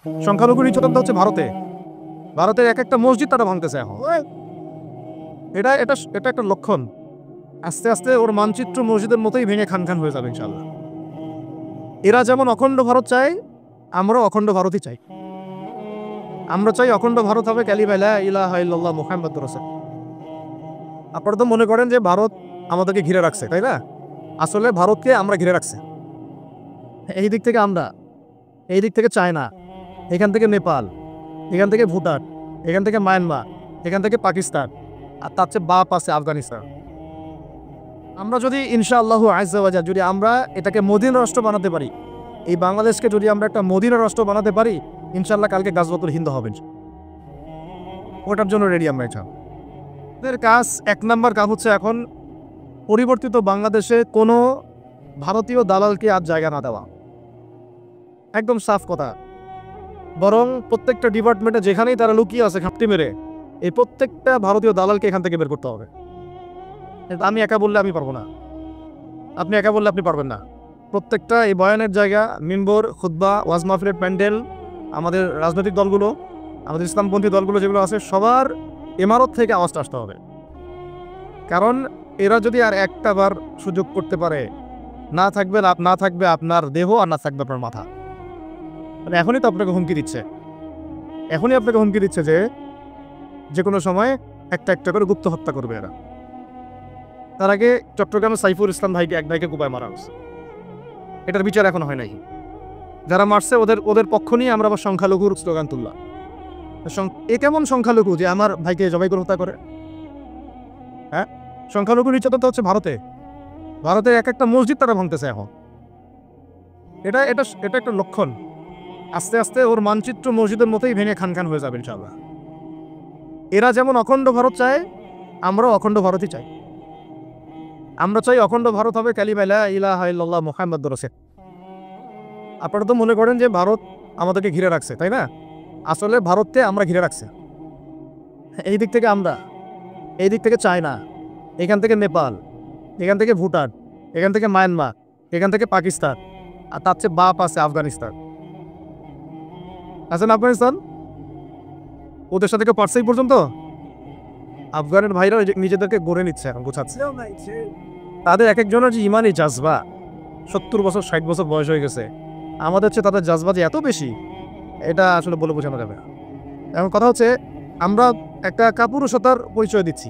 সংখ্যালঘু নির্যাতনটা হচ্ছে ভারতে। ভারতের এক একটা মসজিদ তারা ভাঙতেছে এখন। এটা এটা এটা একটা লক্ষণ। আস্তে আস্তে ওর মানচিত্র মসজিদের মতোই ভেঙে খান খান হয়ে যাবে ইনশাআল্লাহ। এরা যেমন অখণ্ড ভারত চায়, আমরাও অখণ্ড ভারতই চাই। আমরা চাই অখণ্ড ভারত হবে কালিমা লা ইলাহা ইল্লাল্লাহ মুহাম্মাদুর রাসূলুল্লাহ। আপনারা তো মনে করেন যে ভারত আমাদেরকে ঘিরে রাখছে, তাই না? আসলে ভারতকে আমরা ঘিরে রাখছি। এই দিক থেকে আমরা, এই দিক থেকে চায়না, এখান থেকে নেপাল, এখান থেকে ভুটান, এখান থেকে মায়ানমার, এখান থেকে পাকিস্তান, আর তার চেয়ে বাপ আছে আফগানিস্তান। আমরা যদি ইনশাআল্লাহু আজ্জা ওয়া জাল যদি আমরা এটাকে মদিনা রাষ্ট্র বানাতে পারি, এই বাংলাদেশকে যদি আমরা একটা মদিনা রাষ্ট্র বানাতে পারি, ইনশাআল্লাহ কালকে গাজওয়াতুল হিন্দ হবে। ওটার জন্য রেডি আমরা। এটা এদের কাজ, এক নাম্বার কাজ হচ্ছে এখন পরিবর্তিত বাংলাদেশে কোনো ভারতীয় দালালকে আর জায়গা না দেওয়া। একদম সাফ কথা। বরং প্রত্যেকটা ডিপার্টমেন্টে যেখানেই তারা লুকিয়ে আছে ঘাপটি মেরে, এই প্রত্যেকটা ভারতীয় দালালকে এখান থেকে বের করতে হবে। আমি একা বললে আমি পারবো না, আপনি একা বললে আপনি পারবেন না। প্রত্যেকটা এই বয়ানের জায়গা, মিম্বর, খুতবা, ওয়াজ মাহফিলের প্যান্ডেল, আমাদের রাজনৈতিক দলগুলো, আমাদের ইসলামপন্থী দলগুলো যেগুলো আছে, সবার ইমারত থেকে আওয়াজটা আসতে হবে। কারণ এরা যদি আর একটা বার সুযোগ করতে পারে, না থাকবে আপনার দেহ, আর না থাকবে আপনার মাথা। মানে এখনই তো আপনাকে হুমকি দিচ্ছে, যে কোনো সময় একটা একটা করে গুপ্ত হত্যা করবে এরা। তার আগে চট্টগ্রামে সাইফুল ইসলাম ভাইকে, এক ভাইকে কুপায় মারা হচ্ছে, এটার বিচার এখন হয় নাই। যারা মারছে ওদের পক্ষ নিয়ে আমরা আবার সংখ্যালঘুর স্লোগান তুললাম। এ কেমন সংখ্যালঘু যে আমার ভাইকে জবাই করে হত্যা করে? হ্যাঁ, সংখ্যালঘু নির্যাতনটা হচ্ছে ভারতের এক একটা মসজিদ তারা ভাঙতেছে এখন। এটা এটা এটা একটা লক্ষণ। আস্তে আস্তে ওর মানচিত্র মসজিদের মতোই ভেঙে খান খান হয়ে যাবে ইনশাআল্লাহ। এরা যেমন অখণ্ড ভারত চায়, আমরাও অখণ্ড ভারতই চাই। আমরা চাই অখণ্ড ভারত হবে কালিমা লা ইলাহা ইল্লাল্লাহ মুহাম্মাদুর রাসূলুল্লাহ। আপনারা তো মনে করেন যে ভারত আমাদেরকে ঘিরে রাখছে, তাই না? আসলে ভারতকে আমরা ঘিরে রাখছি। এই দিক থেকে আমরা, এই দিক থেকে চায়না, এখান থেকে নেপাল, এখান থেকে ভুটান, এখান থেকে মায়ানমার, এখান থেকে পাকিস্তান, আর তার চেয়ে বাপ আছে আফগানিস্তান। আছেন আফগানিস্তান, ওদের সাথে কেউ পারছে এই পর্যন্ত? আফগানের ভাইরা নিজেদেরকে গড়ে নিচ্ছে, এখন গোছাচ্ছে। তাদের এক একজনের যে ইমানি জাজবা, 70 বছর 60 বছর বয়স হয়ে গেছে, আমাদের চেয়ে তাদের জাজবা যে এত বেশি, এটা আসলে বলে বোঝানো যাবে না। এখন কথা হচ্ছে, আমরা একটা কাপুরুষতার পরিচয় দিচ্ছি।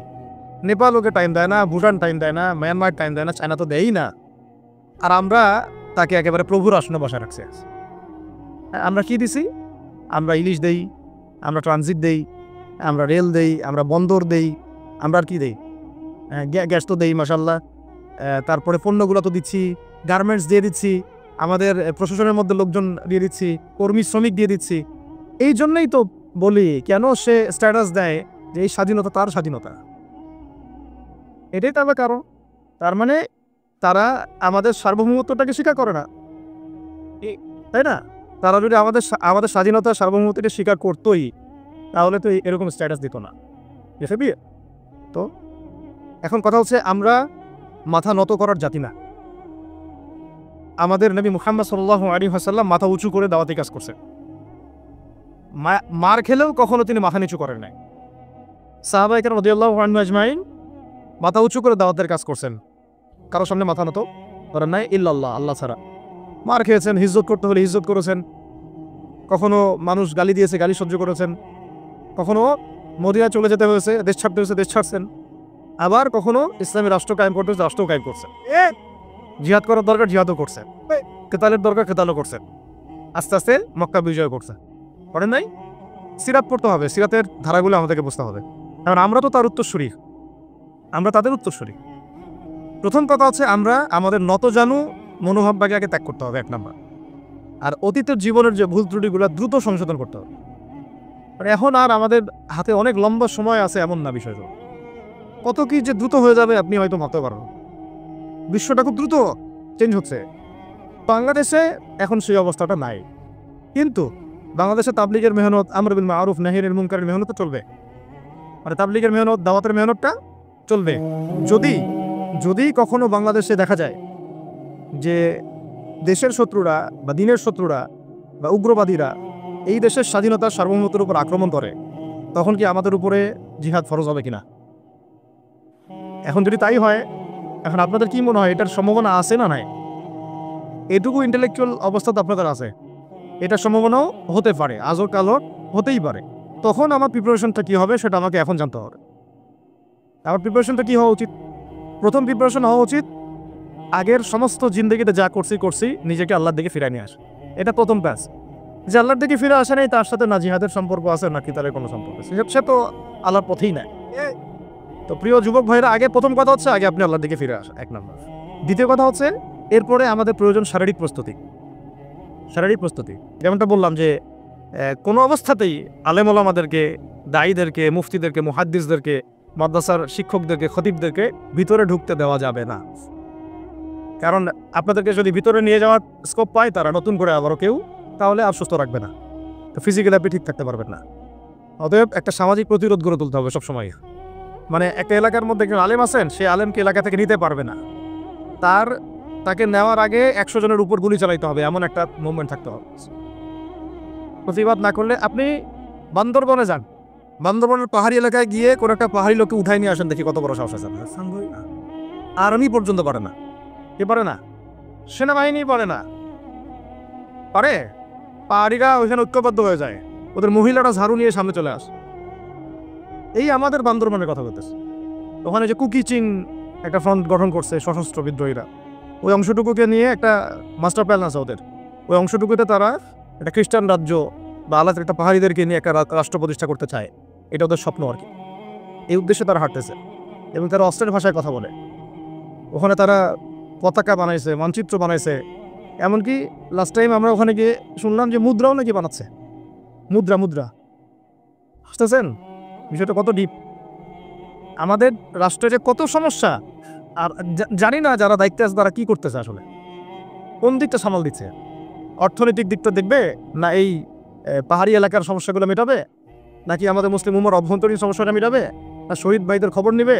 নেপাল ওকে টাইম দেয় না, ভুটান টাইম দেয় না, মায়ানমার টাইম দেয় না, চায়না তো দেয়ই না। আর আমরা তাকে একেবারে প্রভুর আসনে বসায় রাখছি। আমরা কি দিছি? আমরা ইলিশ দেই, আমরা ট্রানজিট দেই, আমরা রেল দেই, আমরা বন্দর দেই, আমরা আর কি দেই? গ্যাস তো দেই মাশাআল্লাহ। তারপরে পণ্যগুলো তো দিচ্ছি, গার্মেন্টস দিয়ে দিচ্ছি, আমাদের প্রশাসনের মধ্যে লোকজন দিয়ে দিচ্ছি, কর্মী শ্রমিক দিয়ে দিচ্ছি। এই জন্যই তো বলি, কেন সে স্ট্যাটাস দেয় যে এই স্বাধীনতা তার স্বাধীনতা। এটাই তবে কারণ। তার মানে তারা আমাদের সার্বভৌমত্বটাকে স্বীকার করে না, তাই না? তারা যদি আমাদের স্বাধীনতা সার্বভৌমত্বকে স্বীকার করতোই, তাহলে তো এরকম স্ট্যাটাস দিত না। তো এখন কথা হচ্ছে, আমরা মাথা নত করার জাতি না। আমাদের নবী মুহাম্মদ সাল্লাল্লাহু আলাইহি ওয়াসাল্লাম মাথা উঁচু করে দাওয়াতি কাজ করছেন। মার খেলেও কখনো তিনি মাথা নিচু করেন নাই। সাহাবায়ে কেরাম রাদিয়াল্লাহু আনহুম আজমাইন মাথা উঁচু করে দাওয়াতের কাজ করছেন, কারোর সামনে মাথা নত করেন নাই, ইল্লাল্লাহ, আল্লাহ ছাড়া। মার খেয়েছেন, হিজ্জত করতে হলে হিজ্জত করেছেন, কখনো মানুষ গালি দিয়েছে, গালি সহ্য করেছেন, কখনো মদিনায় চলে যেতে হয়েছে, দেশ ছাড়তে হয়েছে, দেশ ছাড়ছেন। আবার কখনো ইসলামী রাষ্ট্র কায়েম করতে হয়েছে, রাষ্ট্র কায়েম করছেন। জিহাদ করার দরকার, জিহাদও করছেন, কেতালের দরকার, কেতালও করছেন। আস্তে আস্তে মক্কা বিজয় করেন নাই? সিরাত পড়তে হবে, সিরাতের ধারাগুলো আমাদেরকে বুঝতে হবে। কারণ আমরা তো তার উত্তরসূরি, আমরা তাদের উত্তরসূরি। প্রথম কথা হচ্ছে, আমরা আমাদের নতজানু মনোভাবটাকে আগে ত্যাগ করতে হবে, এক নাম্বার। আর অতীতের জীবনের যে ভুল ত্রুটিগুলো দ্রুত সংশোধন করতে হবে। এখন আর আমাদের হাতে অনেক লম্বা সময় আছে এমন না বিষয়টা। কত কি যে দ্রুত হয়ে যাবে আপনি হয়তো ভাবতে পারবেন। বিশ্বটা খুব দ্রুত চেঞ্জ হচ্ছে। বাংলাদেশে এখন সেই অবস্থাটা নাই, কিন্তু বাংলাদেশে তাবলিগের মেহনত, আমর বিল মারুফ নাহি আনিল মুনকারের মেহনত চলবে। মানে তাবলিগের মেহনত, দাওয়াতের মেহনতটা চলবে। যদি কখনো বাংলাদেশে দেখা যায় যে দেশের শত্রুরা বা দিনের শত্রুরা বা উগ্রবাদীরা এই দেশের স্বাধীনতার সার্বভৌমত্বের উপর আক্রমণ করে, তখন কি আমাদের উপরে জিহাদ ফরজ হবে কিনা? এখন যদি তাই হয়, এখন আপনাদের কি মনে হয় এটার সম্ভাবনা আছে না নাই? এটুকু ইন্টেলেকচুয়াল অবস্থা তো আপনাদের আছে, এটার সম্ভাবনাও হতে পারে, আজও কালো হতেই পারে। তখন আমার প্রিপারেশনটা কী হবে সেটা আমাকে এখন জানতে হবে। আমার প্রিপারেশনটা কী হওয়া উচিত? প্রথম প্রিপারেশন হওয়া উচিত আগের সমস্ত জিন্দগিতে যা করছি নিজেকে আল্লাহর দিকে ফিরাই নিয়ে আসে। এটা প্রথম প্যাস। যে আল্লাহর দিকে ফিরে আসে নাই তার সাথে না জিহাদের সম্পর্ক আছে না কিতালের কোনো সম্পর্ক আছে, সে তো আল্লাহর পথেই নাই। তো প্রিয় যুবক ভাইরা, আগে প্রথম কথা হচ্ছে আগে আপনি আল্লাহর দিকে ফিরে আসেন, এক নম্বর। দ্বিতীয় কথা হচ্ছে এরপরে আমাদের প্রয়োজন শারীরিক প্রস্তুতি। যেমনটা বললাম যে কোনো অবস্থাতেই আলেম ওলামাদেরকে, দায়ীদেরকে, মুফতিদেরকে, মুহাদ্দিসদেরকে, মাদ্রাসার শিক্ষকদেরকে, খতিবদেরকে ভিতরে ঢুকতে দেওয়া যাবে না। কারণ আপনাদেরকে যদি ভিতরে নিয়ে যাওয়ার স্কোপ পায় তারা নতুন করে আবারও কেউ, তাহলে আর সুস্থ রাখবে না, তো ফিজিক্যালি আপনি ঠিক থাকতে পারবেন না। অতএব একটা সামাজিক প্রতিরোধ গড়ে তুলতে হবে সবসময়। মানে একটা এলাকার মধ্যে একজন আলেম আছেন, সেই আলেমকে এলাকা থেকে নিতে পারবে না, তাকে নেওয়ার আগে 100 জনের উপর গুলি চালাইতে হবে, এমন একটা মুভমেন্ট থাকতে হবে। প্রতিবাদ না করলে আপনি বান্দরবনে যান, বান্দরবনের পাহাড়ি এলাকায় গিয়ে কোনো একটা পাহাড়ি লোককে উঠাই নিয়ে আসেন, দেখি কত বড় সাহস আছে। আর্মি পর্যন্ত পারে না। কে পারে না? সেনাবাহিনী পারে না। পারে পাহাড়িরা ওইখানে ঐক্যবদ্ধ হয়ে যায়, ওদের মহিলারা ঝাড়ু নিয়ে সামনে চলে আসে। এই আমাদের বান্দরবনের কথা বলতেছে। ওখানে যে কুকিচিং একটা ফ্রন্ট গঠন করছে সশস্ত্র বিদ্রোহীরা, ওই অংশটুকুকে নিয়ে একটা মাস্টার প্ল্যান আছে ওদের। ওই অংশটুকুতে তারা একটা খ্রিস্টান রাজ্য বা আলাদা একটা পাহাড়িদেরকে নিয়ে একটা রাষ্ট্র প্রতিষ্ঠা করতে চায়। এটা ওদের স্বপ্ন আর কি। এই উদ্দেশ্যে তারা হাঁটতেছে এবং তারা অস্ট্রের ভাষায় কথা বলে। ওখানে তারা পতাকা বানাইছে, মানচিত্র বানাইছে, এমনকি লাস্ট টাইম আমরা ওখানে গিয়ে শুনলাম যে মুদ্রাও নাকি বানাচ্ছে। মুদ্রা বুঝতেছেন বিষয়টা কত ডিপ? আমাদের রাষ্ট্রে যে কত সমস্যা, আর জানি না যারা দায়িত্বে আছে তারা কি করতেছে, আসলে কোন দিকটা সামাল দিচ্ছে। অর্থনৈতিক দিকটা দেখবে না এই পাহাড়ি এলাকার সমস্যাগুলো মেটাবে, নাকি আমাদের মুসলিম উম্মার অভ্যন্তরীণ সমস্যাটা মেটাবে, না শহীদ ভাইদের খবর নিবে,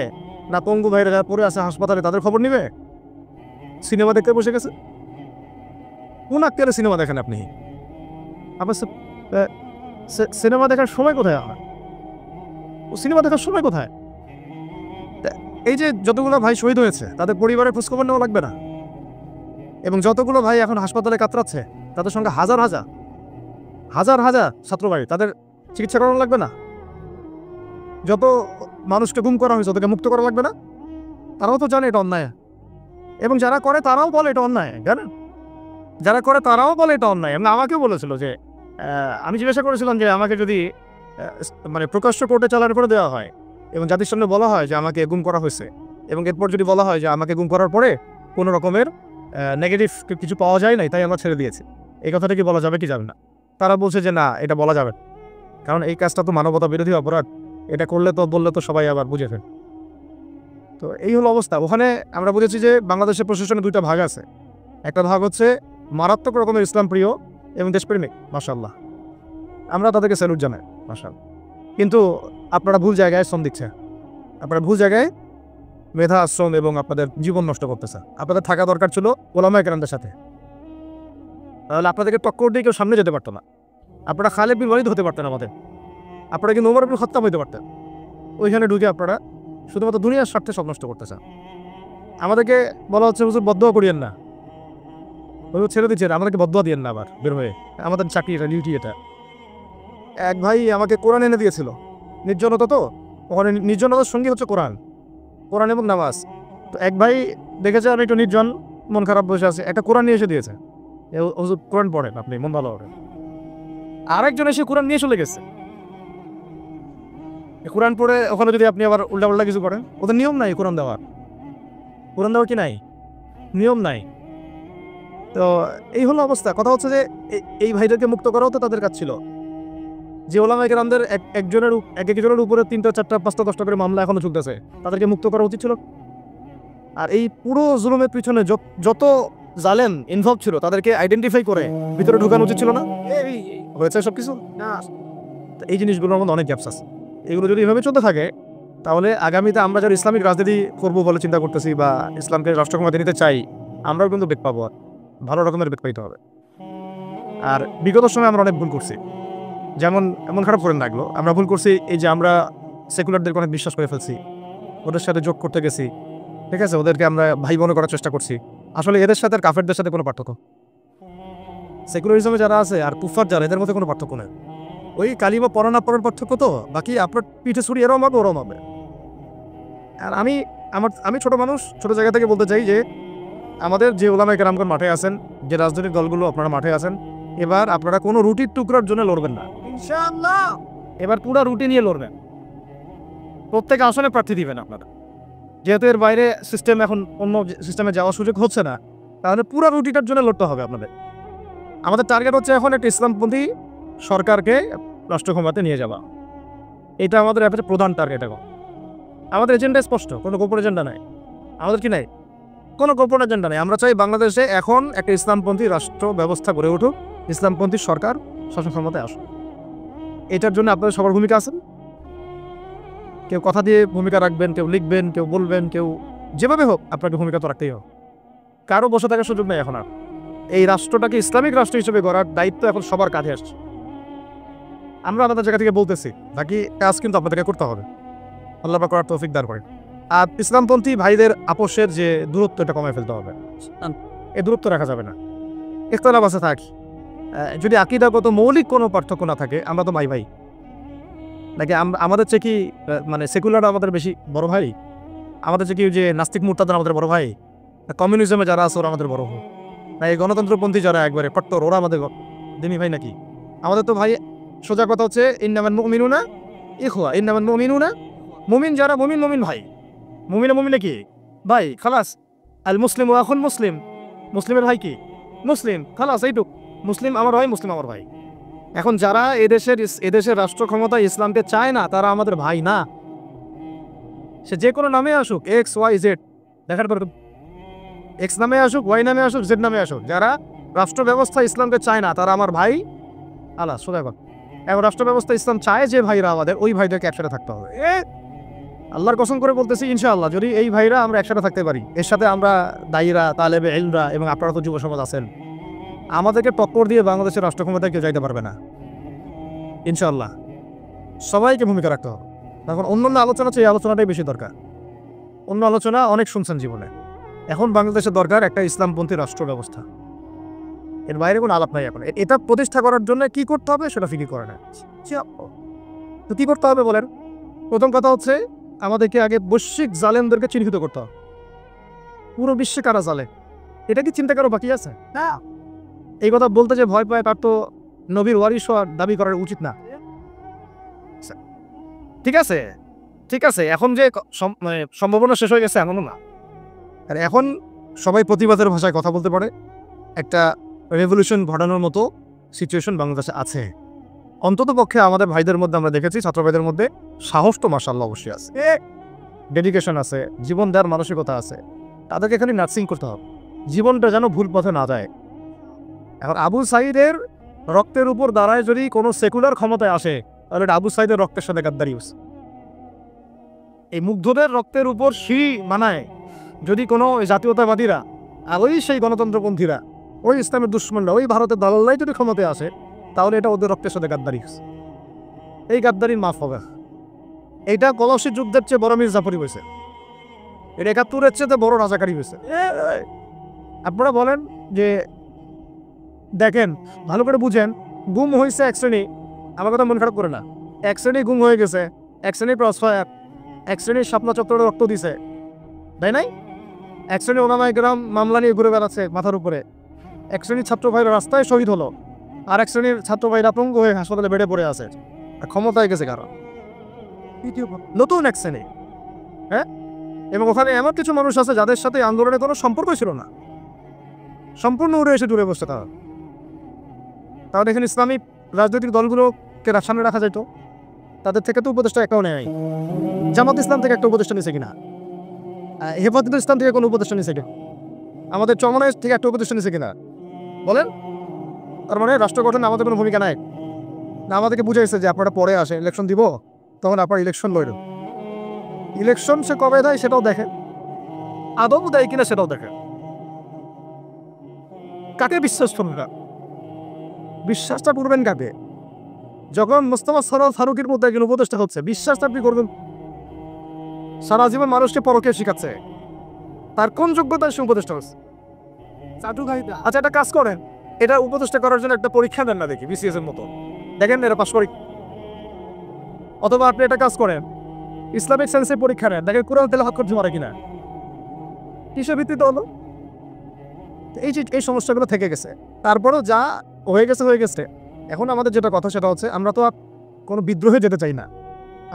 না পঙ্গু ভাইরা যারা পড়ে আছে হাসপাতালে তাদের খবর নিবে? সিনেমা দেখতে বসে গেছে। কোন আক্কেলে সিনেমা দেখেন আপনি? আপনার সিনেমা দেখার সময় কোথায়? সিনেমা দেখার সময় কোথায়? এই যে যতগুলো ভাই শহীদ হয়েছে তাদের পরিবারের খোঁজখবর নেওয়া লাগবে না? এবং যতগুলো ভাই এখন হাসপাতালে কাতরাচ্ছে তাদের সঙ্গে হাজার ছাত্রবাড়ি, তাদের চিকিৎসা করানো লাগবে না? যত মানুষকে গুম করা হয়েছে ওদেরকে মুক্ত করা লাগবে না? তারাও তো জানে এটা অন্যায়, এবং যারা করে তারাও বলে এটা অন্যায়। জানেন, যারা করে তারাও বলে এটা অন্যায়। এবং আমাকেও বলেছিল যে আমি জিজ্ঞাসা করেছিলাম যে আমাকে যদি মানে প্রকাশ্য কোর্টে চালান করে দেওয়া হয় এবং জাতিসংঘে বলা হয় যে আমাকে গুম করা হয়েছে, এবং এরপর যদি বলা হয় যে আমাকে গুম করার পরে কোনো রকমের নেগেটিভ কিছু পাওয়া যায় নাই তাই আমরা ছেড়ে দিয়েছি, এই কথাটা কি বলা যাবে কি যাবে না? তারা বলছে যে না, এটা বলা যাবে, কারণ এই কাজটা তো মানবতা বিরোধী অপরাধ, এটা বললে তো সবাই আবার বুঝে ফেল। তো এই হলো অবস্থা। ওখানে আমরা বুঝেছি যে বাংলাদেশের প্রশাসনে দুইটা ভাগ আছে। একটা ভাগ হচ্ছে মারাত্মক রকমের ইসলাম প্রিয় এবং দেশপ্রেমিক, মাশাআল্লাহ, আমরা তাদেরকে স্যালুট জানাই, মাশাআল্লাহ। কিন্তু আপনারা ভুল জায়গায় শ্রম দিচ্ছে, আপনারা ভুল জায়গায় মেধা আশ্রম এবং আপনাদের জীবন নষ্ট করতেছে। আপনাদের থাকা দরকার ছিল ওলামায়ে কেরামদের সাথে, তাহলে আপনাদেরকে টক্কর দিয়ে কেউ সামনে যেতে পারতো না। আপনারা খালিদ বিন ওয়ালিদ হতে পারতেন আমাদের, আপনারা কিন্তু ওমর ইবনে খাত্তাব হতে পারতেন। ওইখানে ঢুকে আপনারা শুধুমাত্র দুনিয়ার স্বার্থে সব নষ্ট করতেছেন। আমাদেরকে বলা হচ্ছে হুজুর বদদোয়া করিয়েন না, হুজুর ছেড়ে দিচ্ছেন, আমাদেরকে বদদোয়া দিয়েন না আবার বের হয়ে, আমাদের চাকরি এটা, ডিউটি এটা। এক ভাই আমাকে কোরআন এনে দিয়েছিল, নির্জনতা, তো ওখানে নির্জনতার সঙ্গে হচ্ছে কোরআন এবং নামাজ। তো এক ভাই দেখেছে আমি একটু নির্জন, মন খারাপ বসে আছে, একটা কোরআন নিয়ে এসে দিয়েছে, হুজুর কোরআন পড়েন, আপনি মন ভালো হবে। আরেকজন এসে কোরআন নিয়ে চলে গেছে। কোরআন পড়ে ওখানে যদি আপনি আবার উল্টাপাল্টা কিছু করেন, ওদের নিয়ম নাই কোরআন দেওয়ার কি নাই, নিয়ম নাই। তো এই হলো অবস্থা। কথা হচ্ছে যে এই ভাইদেরকে মুক্ত করাও তো তাদের কাজ ছিল। যে ওলামায়ে কেরামদের একজনের উপরে 3টা 4টা 5টা 10টা করে মামলা এখনো চলতেছে, তাদেরকে মুক্ত করা উচিত ছিল। আর এই পুরো জুলুমের পিছনে যত জালেম ইনভলভ ছিল তাদেরকে আইডেন্টিফাই করে ভিতরে ঢোকানো উচিত ছিল না? হয়েছে সব কিছু না। এই জিনিসগুলোর মধ্যে অনেক গ্যাপস আছে। এগুলো যদি এভাবে চলতে থাকে তাহলে আগামীতে আমরা যারা ইসলামিক রাজনীতি করবো বলে চিন্তা করতেছি বা ইসলামকে রাষ্ট্রক্ষমতা নিতে চাই, আমরাও কিন্তু বেগ পাবো, ভালো রকমের বেগ পাইতে হবে। আর বিগত সময় আমরা অনেক ভুল করছি, যেমন এমন খারাপ করে লাগলো, আমরা ভুল করছি এই যে আমরা সেকুলারদের অনেক বিশ্বাস করে ফেলছি, ওদের সাথে যোগ করতে গেছি, ঠিক আছে, ওদেরকে আমরা ভাই বোন করার চেষ্টা করছি। আসলে এদের সাথে আর কাফেরদের সাথে কোনো পার্থক্য, সেকুলারিজমে যারা আছে আর কুফার যারা, এদের মধ্যে কোনো পার্থক্য নেই। ওই কালিমা পড়া না পড়ার পার্থক্য, তো বাকি আপনার পিঠে ছুরি এরম হবে ওরম হবে। আর আমি ছোট মানুষ, ছোট জায়গা থেকে বলতে চাই যে আমাদের যে ওলামায়ে কেরামগণ মাঠে আছেন, যে রাজনৈতিক দলগুলো আপনারা মাঠে আছেন, এবার আপনারা কোনো রুটির টুকরার জন্য লড়বেন না ইনশাআল্লাহ। এবার পুরো রুটি নিয়ে লড়বেন, প্রত্যেক আসনে প্রার্থী দিবেন আপনারা। যেহেতু এর বাইরে সিস্টেম এখন অন্য সিস্টেমে যাওয়ার সুযোগ হচ্ছে না, তাহলে পুরো রুটিটার জন্য লড়তে হবে আপনাদের। আমাদের টার্গেট হচ্ছে এখন একটা ইসলামপন্থী সরকারকে রাষ্ট্র ক্ষমতায় নিয়ে যাওয়া, এটা আমাদের একটা প্রধান টার্গেট। এখন আমাদের এজেন্ডা স্পষ্ট, কোনো গোপন এজেন্ডা নাই আমাদের, কি নাই কোনো গোপন এজেন্ডা নেই। আমরা চাই বাংলাদেশে এখন একটা ইসলামপন্থী রাষ্ট্র ব্যবস্থা গড়ে উঠুক, ইসলামপন্থী সরকার শাসন ক্ষমতায় আসুক। এটার জন্য আপনাদের সবার ভূমিকা আছে। কেউ কথা দিয়ে ভূমিকা রাখবেন, কেউ লিখবেন, কেউ বলবেন, কেউ যেভাবে হোক আপনাকে ভূমিকা তো রাখতেই হোক। কারো বসে থাকার সুযোগ নেই এখন আর। এই রাষ্ট্রটাকে ইসলামিক রাষ্ট্র হিসেবে গড়ার দায়িত্ব এখন সবার কাঁধে আসছে। আমরা আমাদের জায়গা থেকে বলতেছি, বাকি কাজ কিন্তু আপনাদেরকে করতে হবে। আল্লাহ পাক করার তৌফিক দান করেন। আর ইসলামপন্থী ভাইদের আপোষের যে দূরত্ব, এটা কমায় ফেলতে হবে। এই দূরত্ব রাখা যাবে না। ইখতিলাফ আছে থাক, যদি আকীদাগত মৌলিক কোনো পার্থক্য না থাকে, আমরা তো ভাই ভাই নাকি? আমাদের চেয়ে কি মানে সেকুলার আমাদের বেশি বড় ভাই? আমাদের চেয়ে কি যে নাস্তিক মুরতাদ আমাদের বড় ভাই? কমিউনিজমে যারা আছে ওরা আমাদের বড় ভাই? না এই গণতন্ত্রপন্থী যারা একবারে কট্টর, ওরা আমাদের দিনী ভাই নাকি? আমাদের তো ভাই, সোজা কথা হচ্ছে ইন্নামাল মুমিনুনা ইখওয়া, ইন্নামাল মুমিনুনা, মুমিন যারা মুমিন ভাই, মুমিনে কি ভাই, খালাস। আল মুসলিম ও আখুল মুসলিম, মুসলিমের ভাই কি মুসলিম, খালাস এইটুক। মুসলিম আমার ভাই, মুসলিম আমার ভাই। এখন যারা এদেশের রাষ্ট্র ক্ষমতায় ইসলামকে চায় না, তারা আমাদের ভাই না। সে যে কোনো নামে আসুক, এক্স ওয়াই জেড, দেখার পর এক্স নামে আসুক, ওয়াই নামে আসুক, জেড নামে আসুক, যারা রাষ্ট্র ব্যবস্থা ইসলামকে চায় না, তারা আমার ভাই। আল্লাহ সোজা কথা। এখন রাষ্ট্র ব্যবস্থা ইসলাম চায় যে ভাইরা আমাদের, ওই ভাইদেরকে একসাথে থাকতে হবে। আল্লাহর কসম করে বলতেছি, ইনশাআল্লাহ যদি এই ভাইরা আমরা একসাথে থাকতে পারি, এর সাথে আমরা দায়ীরা, তালেবে ইলমরা এবং আপনারা তো যুব সমাজ আছেন, আমাদেরকে টক্কর দিয়ে বাংলাদেশের রাষ্ট্র ক্ষমতায় কেউ যাইতে পারবে না ইনশাআল্লাহ। সবাইকে ভূমিকা রাখতে হবে। এখন অন্য আলোচনা চেয়ে এই আলোচনাটাই বেশি দরকার। অন্য আলোচনা অনেক শুনছেন জীবনে, এখন বাংলাদেশের দরকার একটা ইসলামপন্থী রাষ্ট্র ব্যবস্থা। এর বাইরে কোনো আলাপ নাই এখন। এটা প্রতিষ্ঠা করার জন্য কি করতে হবে সেটা ফিকির করে না। তো কি করতে হবে বলেন? প্রথম কথা হচ্ছে আমাদেরকে আগে বৈশ্বিক জালেমদেরকে চিহ্নিত করতে হবে। পুরো বিশ্বে কারা জালে, এটা কি চিন্তা করো বাকি আছে? না, এই কথা বলতে যে ভয় পায়, তার তো নবীর ওয়ারিস হওয়ার দাবি করার উচিত না। ঠিক আছে, ঠিক আছে, এখন যে মানে সম্ভাবনা শেষ হয়ে গেছে এমনও না। আর এখন সবাই প্রতিবাদের ভাষায় কথা বলতে পারে, একটা রেভলিউশন ঘটানোর মতো সিচুয়েশন বাংলাদেশে আছে। অন্তত পক্ষে আমাদের ভাইদের মধ্যে আমরা দেখেছি, ছাত্র ভাইদের মধ্যে সাহস তো মাশাআল্লাহ অবশ্যই আছে, ডেডিকেশন আছে, জীবন দেওয়ার মানসিকতা আছে। তাদেরকে খালি নার্সিং করতে হবে, জীবনটা যেন ভুল পথে না যায়। এখন আবু সাইদের রক্তের উপর দাঁড়ায় যদি কোনো সেকুলার ক্ষমতায় আসে, তাহলে আবু সাইদের রক্তের সাথে গাদ্দারি হচ্ছে। এই মুগ্ধদের রক্তের উপর সিঁড়ি মানায় যদি কোনো জাতীয়তাবাদীরা, আর ওই সেই গণতন্ত্রপন্থীরা, ওই ইসলামের দুশ্মনরা, ওই ভারতের দালাল্লাই যদি ক্ষমতায় আসে, তাহলে এটা ওদের রক্তের সাথে গাদ্দারি হচ্ছে। এই গাদ্দারির মাফ হবে। এইটা কলসি যুদ্ধের চেয়ে বড় মির্জাফরি হয়েছে, এটা ৭১-এর চেয়ে বড় রাজাকারী হয়েছে। আপনারা বলেন যে, দেখেন ভালো করে বুঝেন, গুম হয়েছে এক শ্রেণী, আমার কথা মন খারাপ করে না, এক শ্রেণী গুম হয়ে গেছে, এক শ্রেণী ক্রসফায়ার, এক শ্রেণীর স্বপ্না চত্বরে রক্ত দিছে, তাই নাই? এক শ্রেণী ওলামায়ে কেরাম মামলা নিয়ে ঘুরে বেড়াচ্ছে মাথার উপরে, এক শ্রেণীর ছাত্র ভাইরা রাস্তায় শহীদ হলো, আর এক শ্রেণীর ছাত্র ভাইরা আপঙ্গ হয়ে হাসপাতালে বেডে পড়ে আছে। ক্ষমতায় গেছে কারণ নতুন এক শ্রেণী, হ্যাঁ। এবং ওখানে এমন কিছু মানুষ আছে যাদের সাথে আন্দোলনের কোনো সম্পর্ক ছিল না, সম্পূর্ণ উড়ে এসে দূরে বসতে। তাহলে এখানে ইসলামিক রাজনৈতিক দলগুলোকে সামনে রাখা যেত, তাদের থেকে তো উপদেষ্টা একটাও নেয়। জামাত ইসলাম থেকে একটা উপদেষ্টা নিয়েছে কিনা? হেফাজতুল ইসলাম থেকে কোনো উপদেষ্টা নিয়েছে কিনা? আমাদের চরমনায় থেকে একটা উপদেষ্টা নিয়েছে কিনা বলেন? তার মানে রাষ্ট্র গঠনে আমাদের কোনো ভূমিকা নাই না। আমাদেরকে বুঝাইছে যে আপনারা পরে আসে, ইলেকশন দিব, তখন আপনার ইলেকশন লড়েন। ইলেকশন সে কবে দেয় সেটাও দেখে, আদৌ দেয় কিনা সেটাও দেখে। কাকে বিশ্বাস করবেন? বিশ্বাসটা করবেন কাকে? যখন মোস্তফা সরোয়ার ফারুকের মধ্যে একজন উপদেষ্টা হচ্ছে, বিশ্বাস আপনি করবেন সারা জীবন মানুষকে পরকে শিখাচ্ছে, তার কোন যোগ্যতায় সে উপদেষ্টা হচ্ছে? আচ্ছা একটা কাজ করেন, এটা উপদেষ্টা করার জন্য একটা পরীক্ষা দেন না দেখি, বিসিএস এর মতো, দেখেন এরা পাস করি। অথবা আপনি একটা কাজ করেন, ইসলামিক সায়েন্সের পরীক্ষা নেন, দেখেন কোরআন তেলাওয়াত করতে পারে কিনা, কিসের ভিত্তিতে হলো? এই যে এই সমস্যাগুলো থেকে গেছে, তারপরেও যা হয়ে গেছে। এখন আমাদের যেটা কথা সেটা হচ্ছে, আমরা তো আর কোনো বিদ্রোহে যেতে চাই না,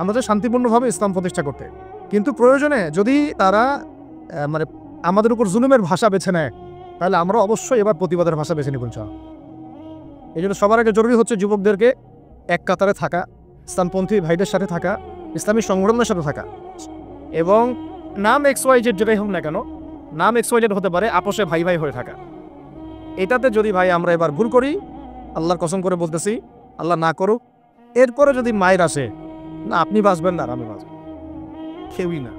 আমরা তো শান্তিপূর্ণভাবে ইসলাম প্রতিষ্ঠা করতে, কিন্তু প্রয়োজনে যদি তারা মানে আমাদের উপর জুলুমের ভাষা বেছে নেয়, তাহলে আমরা অবশ্যই এবার প্রতিবাদের ভাষা বেছে নিব ইনশাআল্লাহ। এই জন্য সবার আগে জরুরি হচ্ছে যুবকদেরকে এক কাতারে থাকা, ইসলামপন্থী ভাইদের সাথে থাকা, ইসলামী সংগঠনের সাথে থাকা, এবং নাম XYZ যেটাই হোক না কেন, নাম XYZ হতে পারে, আপোষে ভাই ভাই হয়ে থাকা। এটাতে যদি ভাই আমরা এবার ভুল করি, আল্লাহর কসম করে বলতেছি, আল্লাহ না করুক, এরপরে যদি মায়ের আসে, না আপনি বাঁচবেন না আর আমি বাঁচব, কেউই না,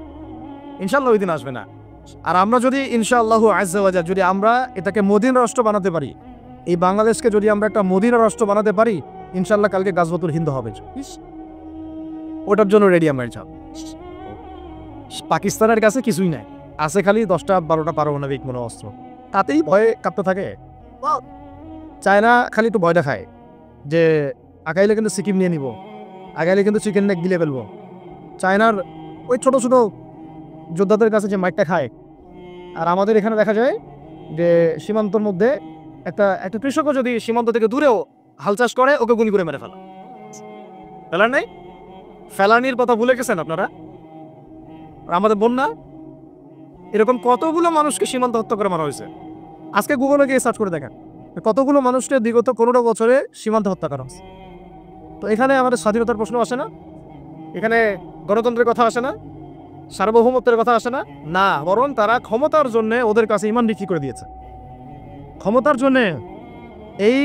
ইনশাআল্লাহ ওই দিন আসবে না। আর আমরা যদি ইনশাআল্লাহ আজ্জা ওয়া জাল যদি আমরা এটাকে মদিনা রাষ্ট্র বানাতে পারি, এই বাংলাদেশকে যদি আমরা একটা মদিনা রাষ্ট্র বানাতে পারি, ইনশাআল্লাহ কালকে গাজওয়াতুল হিন্দ হবে, ওটার জন্য রেডি আমরা। পাকিস্তানের কাছে কিছুই নাই, আছে খালি 10টা 12টা পারমাণবিক মনো অস্ত্র, তাতেই ভয়ে কাঁপতে থাকে। চায়না খালি একটু ভয় দেখায় যে আগাইলে কিন্তু সিকিম নিয়ে নিব, আগাইলে কিন্তু চিকেন নেক গিলে ফেলবো। চায়নার ওই ছোট ছোট যোদ্ধাদের কাছে যে মাইকটা খায়, আর আমাদের এখানে দেখা যায় যে সীমান্তর মধ্যে একটা কৃষকও যদি সীমান্ত থেকে দূরেও হাল চাষ করে, ওকে গুলি করে মেরে ফেলার নাই। ফেলানির কথা ভুলে গেছেন আপনারা? আমাদের বন্যা, এরকম কতগুলো মানুষকে সীমান্ত হত্যা করে মারা হয়েছে। আজকে গুগলে গিয়ে সার্চ করে দেখেন কতগুলো মানুষকে বিগত 15 বছরে সীমান্ত হত্যা করা হয়েছে। তো এখানে আমাদের স্বাধীনতার প্রশ্ন আসে না, এখানে গণতন্ত্রের কথা আসে না, সার্বভৌমত্বের কথা আসে না, না, বরং তারা ক্ষমতার জন্য ওদের কাছে ইমান বিক্রি করে দিয়েছে। ক্ষমতার জন্য এই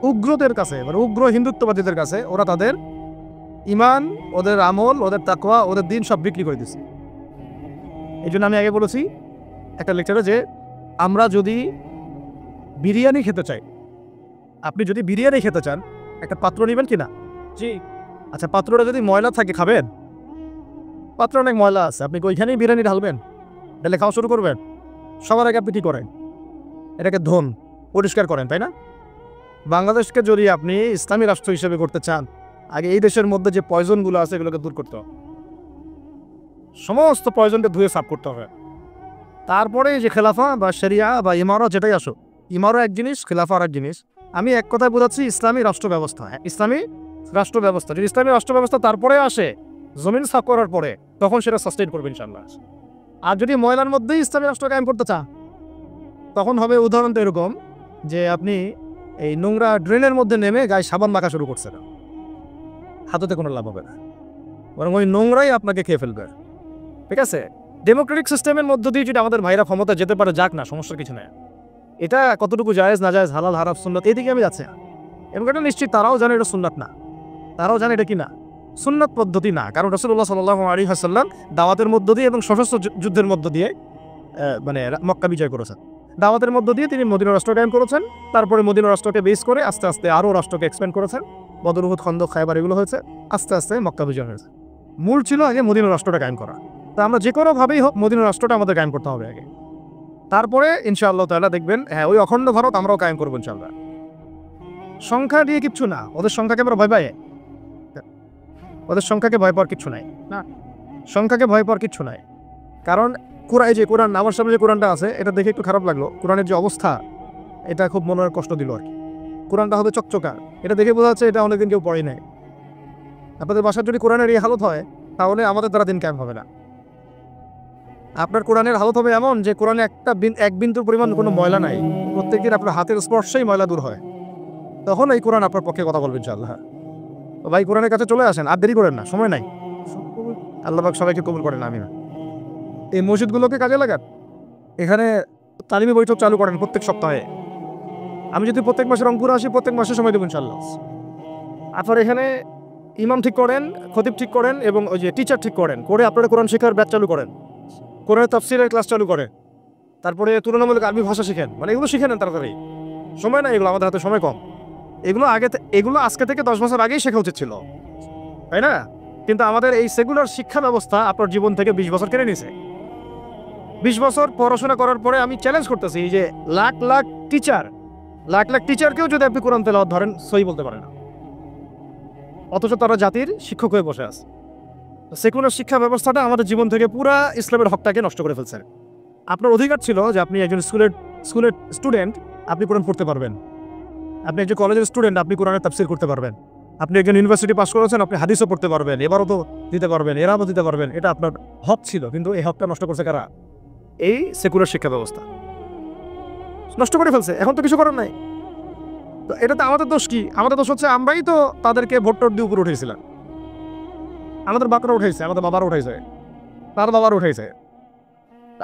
উগ্রদের কাছে, মানে উগ্র হিন্দুত্ববাদীদের কাছে ওরা তাদের ইমান, ওদের আমল, ওদের তাকওয়া, ওদের দিন সব বিক্রি করে দিয়েছে। এই জন্য আমি আগে বলেছি একটা লেকচারে যে আমরা যদি বিরিয়ানি খেতে চাই, আপনি যদি বিরিয়ানি খেতে চান, একটা পাত্র নেবেন কিনা? জি। আচ্ছা, পাত্রটা যদি ময়লা থাকে খাবেন? পাত্র অনেক ময়লা আছে, আপনি ওইখানেই বিরিয়ানি ঢালবেন, ঢেলে খাওয়া শুরু করবেন? সবার আগে আপনি কী করেন? এটাকে ধোন, পরিষ্কার করেন, তাই না? বাংলাদেশকে যদি আপনি ইসলামী রাষ্ট্র হিসেবে করতে চান, আগে এই দেশের মধ্যে যে পয়জনগুলো আছে এগুলোকে দূর করতে হবে, সমস্ত পয়জনকে ধুয়ে সাফ করতে হবে। তারপরে যে খেলাফা বা শরিয়া বা ইমারা যেটাই আসো, ইমারা এক জিনিস, খেলাফা আর এক জিনিস। আমি এক কথায় বোঝাচ্ছি ইসলামী রাষ্ট্র ব্যবস্থা। ইসলামী রাষ্ট্র ব্যবস্থা, যদি ইসলামী রাষ্ট্র ব্যবস্থা তারপরে আসে জমিন সাফ করার পরে, তখন সেটা সাস্টেইন করবে ইনশাআল্লাহ। আর যদি ময়লার মধ্যেই ইসলামী রাষ্ট্র কায়েম করতে চান, তখন হবে উদাহরণটা এরকম যে আপনি এই নোংরা ড্রেনের মধ্যে নেমে গায়ে সাবান মাখা শুরু করছেন, হাততে কোনো লাভ হবে না, বরং ওই নোংরাই আপনাকে খেয়ে ফেলবে। ঠিক আছে, ডেমোক্রেটিক সিস্টেমের মধ্য দিয়ে যদি আমাদের ভাইরা ক্ষমতা যেতে পারে, যাক না, সমস্যার কিছু নেই। এটা কতটুকু জায়েজ না জায়েজ, হালাল হারাম সুন্নাত, এদিকে আমি যাচ্ছি না। এবং এটা নিশ্চিত তারাও জানে এটা সুন্নাত না, তারাও জানে এটা কি না, সুন্নাত পদ্ধতি না। কারণ রাসূলুল্লাহ সাল্লাল্লাহু আলাইহি ওয়াসাল্লাম দাওয়াতের মধ্য দিয়ে এবং সশস্ত্র যুদ্ধের মধ্য দিয়ে মানে মক্কা বিজয় করেছেন। দাওয়াতের মধ্য দিয়ে তিনি মদিনা রাষ্ট্র কায়েম করেছেন, তারপরে মদিনা রাষ্ট্রকে বেস করে আস্তে আস্তে আরও রাষ্ট্রকে এক্সপ্যান্ড করেছেন। বদর, উহুদ, খন্দক, খায়বার এগুলো হয়েছে, আস্তে আস্তে মক্কা বিজয় হয়েছে। মূল ছিল আগে মদিনা রাষ্ট্রটা কায়েম করা। তা আমরা যে কোনোভাবেই হোক মদিনা রাষ্ট্রটা আমাদের কায়েম করতে হবে আগে, তারপরে ইনশাআল্লাহ তাআলা দেখবেন হ্যাঁ ওই অখণ্ড ভারত আমরাও কায়েম করবো ইনশাআল্লাহ। সংখ্যা দিয়ে কিচ্ছু না, ওদের সংখ্যাকে আমরা ভয় পাই, ওদের সংখ্যাকে ভয় পাওয়ার কিচ্ছু নাই, না, সংখ্যাকে ভয় পাওয়ার কিচ্ছু নাই। কারণ কোরআন আমার সামনে যে কোরআনটা আছে, এটা দেখে একটু খারাপ লাগলো, কোরআনের যে অবস্থা, এটা খুব মনের কষ্ট দিল আর কি। কোরআনটা হবে চকচকা, এটা দেখে বোঝা যাচ্ছে এটা অনেকদিন কেউ পড়ে নাই। আপনাদের বাসার যদি কোরআনের এই হালত হয়, তাহলে আমাদের দ্বারা দিন কায়েম হবে না। আপনার কোরআনের হালত হবে এমন যে কোরআনে এক বিন্দুর পরিমাণ কোনো ময়লা নাই, প্রত্যেকদিন আপনার হাতের স্পর্শেই ময়লা দূর হয়, তখন এই কোরআন আপনার পক্ষে কথা বলবেন ইনশাআল্লাহ। তো ভাই কোরআনের কাছে চলে আসেন, আর দেরি করেন না, সময় নাই। আল্লাহ পাক সবাইকে কবুল করেন, আমিন। এই মসজিদগুলোকে কাজে লাগান, এখানে তালিমি বৈঠক চালু করেন প্রত্যেক সপ্তাহে। আমি যদি প্রত্যেক মাসে রংপুরে আসি, প্রত্যেক মাসে সময় দেবো ইনশাআল্লাহ। আপনার এখানে ইমাম ঠিক করেন, খতিব ঠিক করেন, এবং ওই যে টিচার ঠিক করেন, করে আপনারা কোরআন শেখার ব্যাচ চালু করেন, কোরআনের তাফসীরের ক্লাস চালু করেন, তারপরে তুলনামূলক আরবি ভাষা শিখেন, মানে এগুলো শিখে নেন তাড়াতাড়ি। সময় না, এগুলো আমাদের হাতে সময় কম। এগুলো আজকে থেকে 10 বছর আগেই শেখা উচিত ছিল, তাই না? কিন্তু আমাদের এই সেকুলার শিক্ষা ব্যবস্থা আপনার জীবন থেকে 20 বছর কেড়ে নিয়েছে। 20 বছর পড়াশোনা করার পরে আমি চ্যালেঞ্জ করতেছি যে লাখ লাখ টিচারকেও যদি আপনি কোরআন তেলাওয়াত ধরেন সহি বলতে পারে না, অথচ তারা জাতির শিক্ষক হয়ে বসে আছে। সেকুলার শিক্ষা ব্যবস্থাটা আমাদের জীবন থেকে পুরা ইসলামের হকটাকে নষ্ট করে ফেলছে। আপনার অধিকার ছিল যে আপনি একজন স্কুলের স্টুডেন্ট, আপনি কোরআন পড়তে পারবেন। আপনি একজন কলেজের স্টুডেন্ট, আপনি কোরআনের তাফসীর করতে পারবেন। আপনি একজন ইউনিভার্সিটি পাস করেছেন, আপনি হাদিসও পড়তে পারবেন, এবারও তো দিতে পারবেন, এরাও দিতে পারবেন। এটা আপনার হক ছিল, কিন্তু এই হকটা নষ্ট করছে কারা? এই সেকুলার শিক্ষা ব্যবস্থা নষ্ট করে ফেলছে। এখন তো কিছু করার নাই। তো এটাতে আমাদের দোষ কি? আমাদের দোষ হচ্ছে আমরাই তো তাদেরকে ভোট দিয়ে উপরে উঠেছিলাম। আমাদের বাপরা উঠেছে, আমাদের বাবারা উঠেছে, তার বাবার উঠেছে।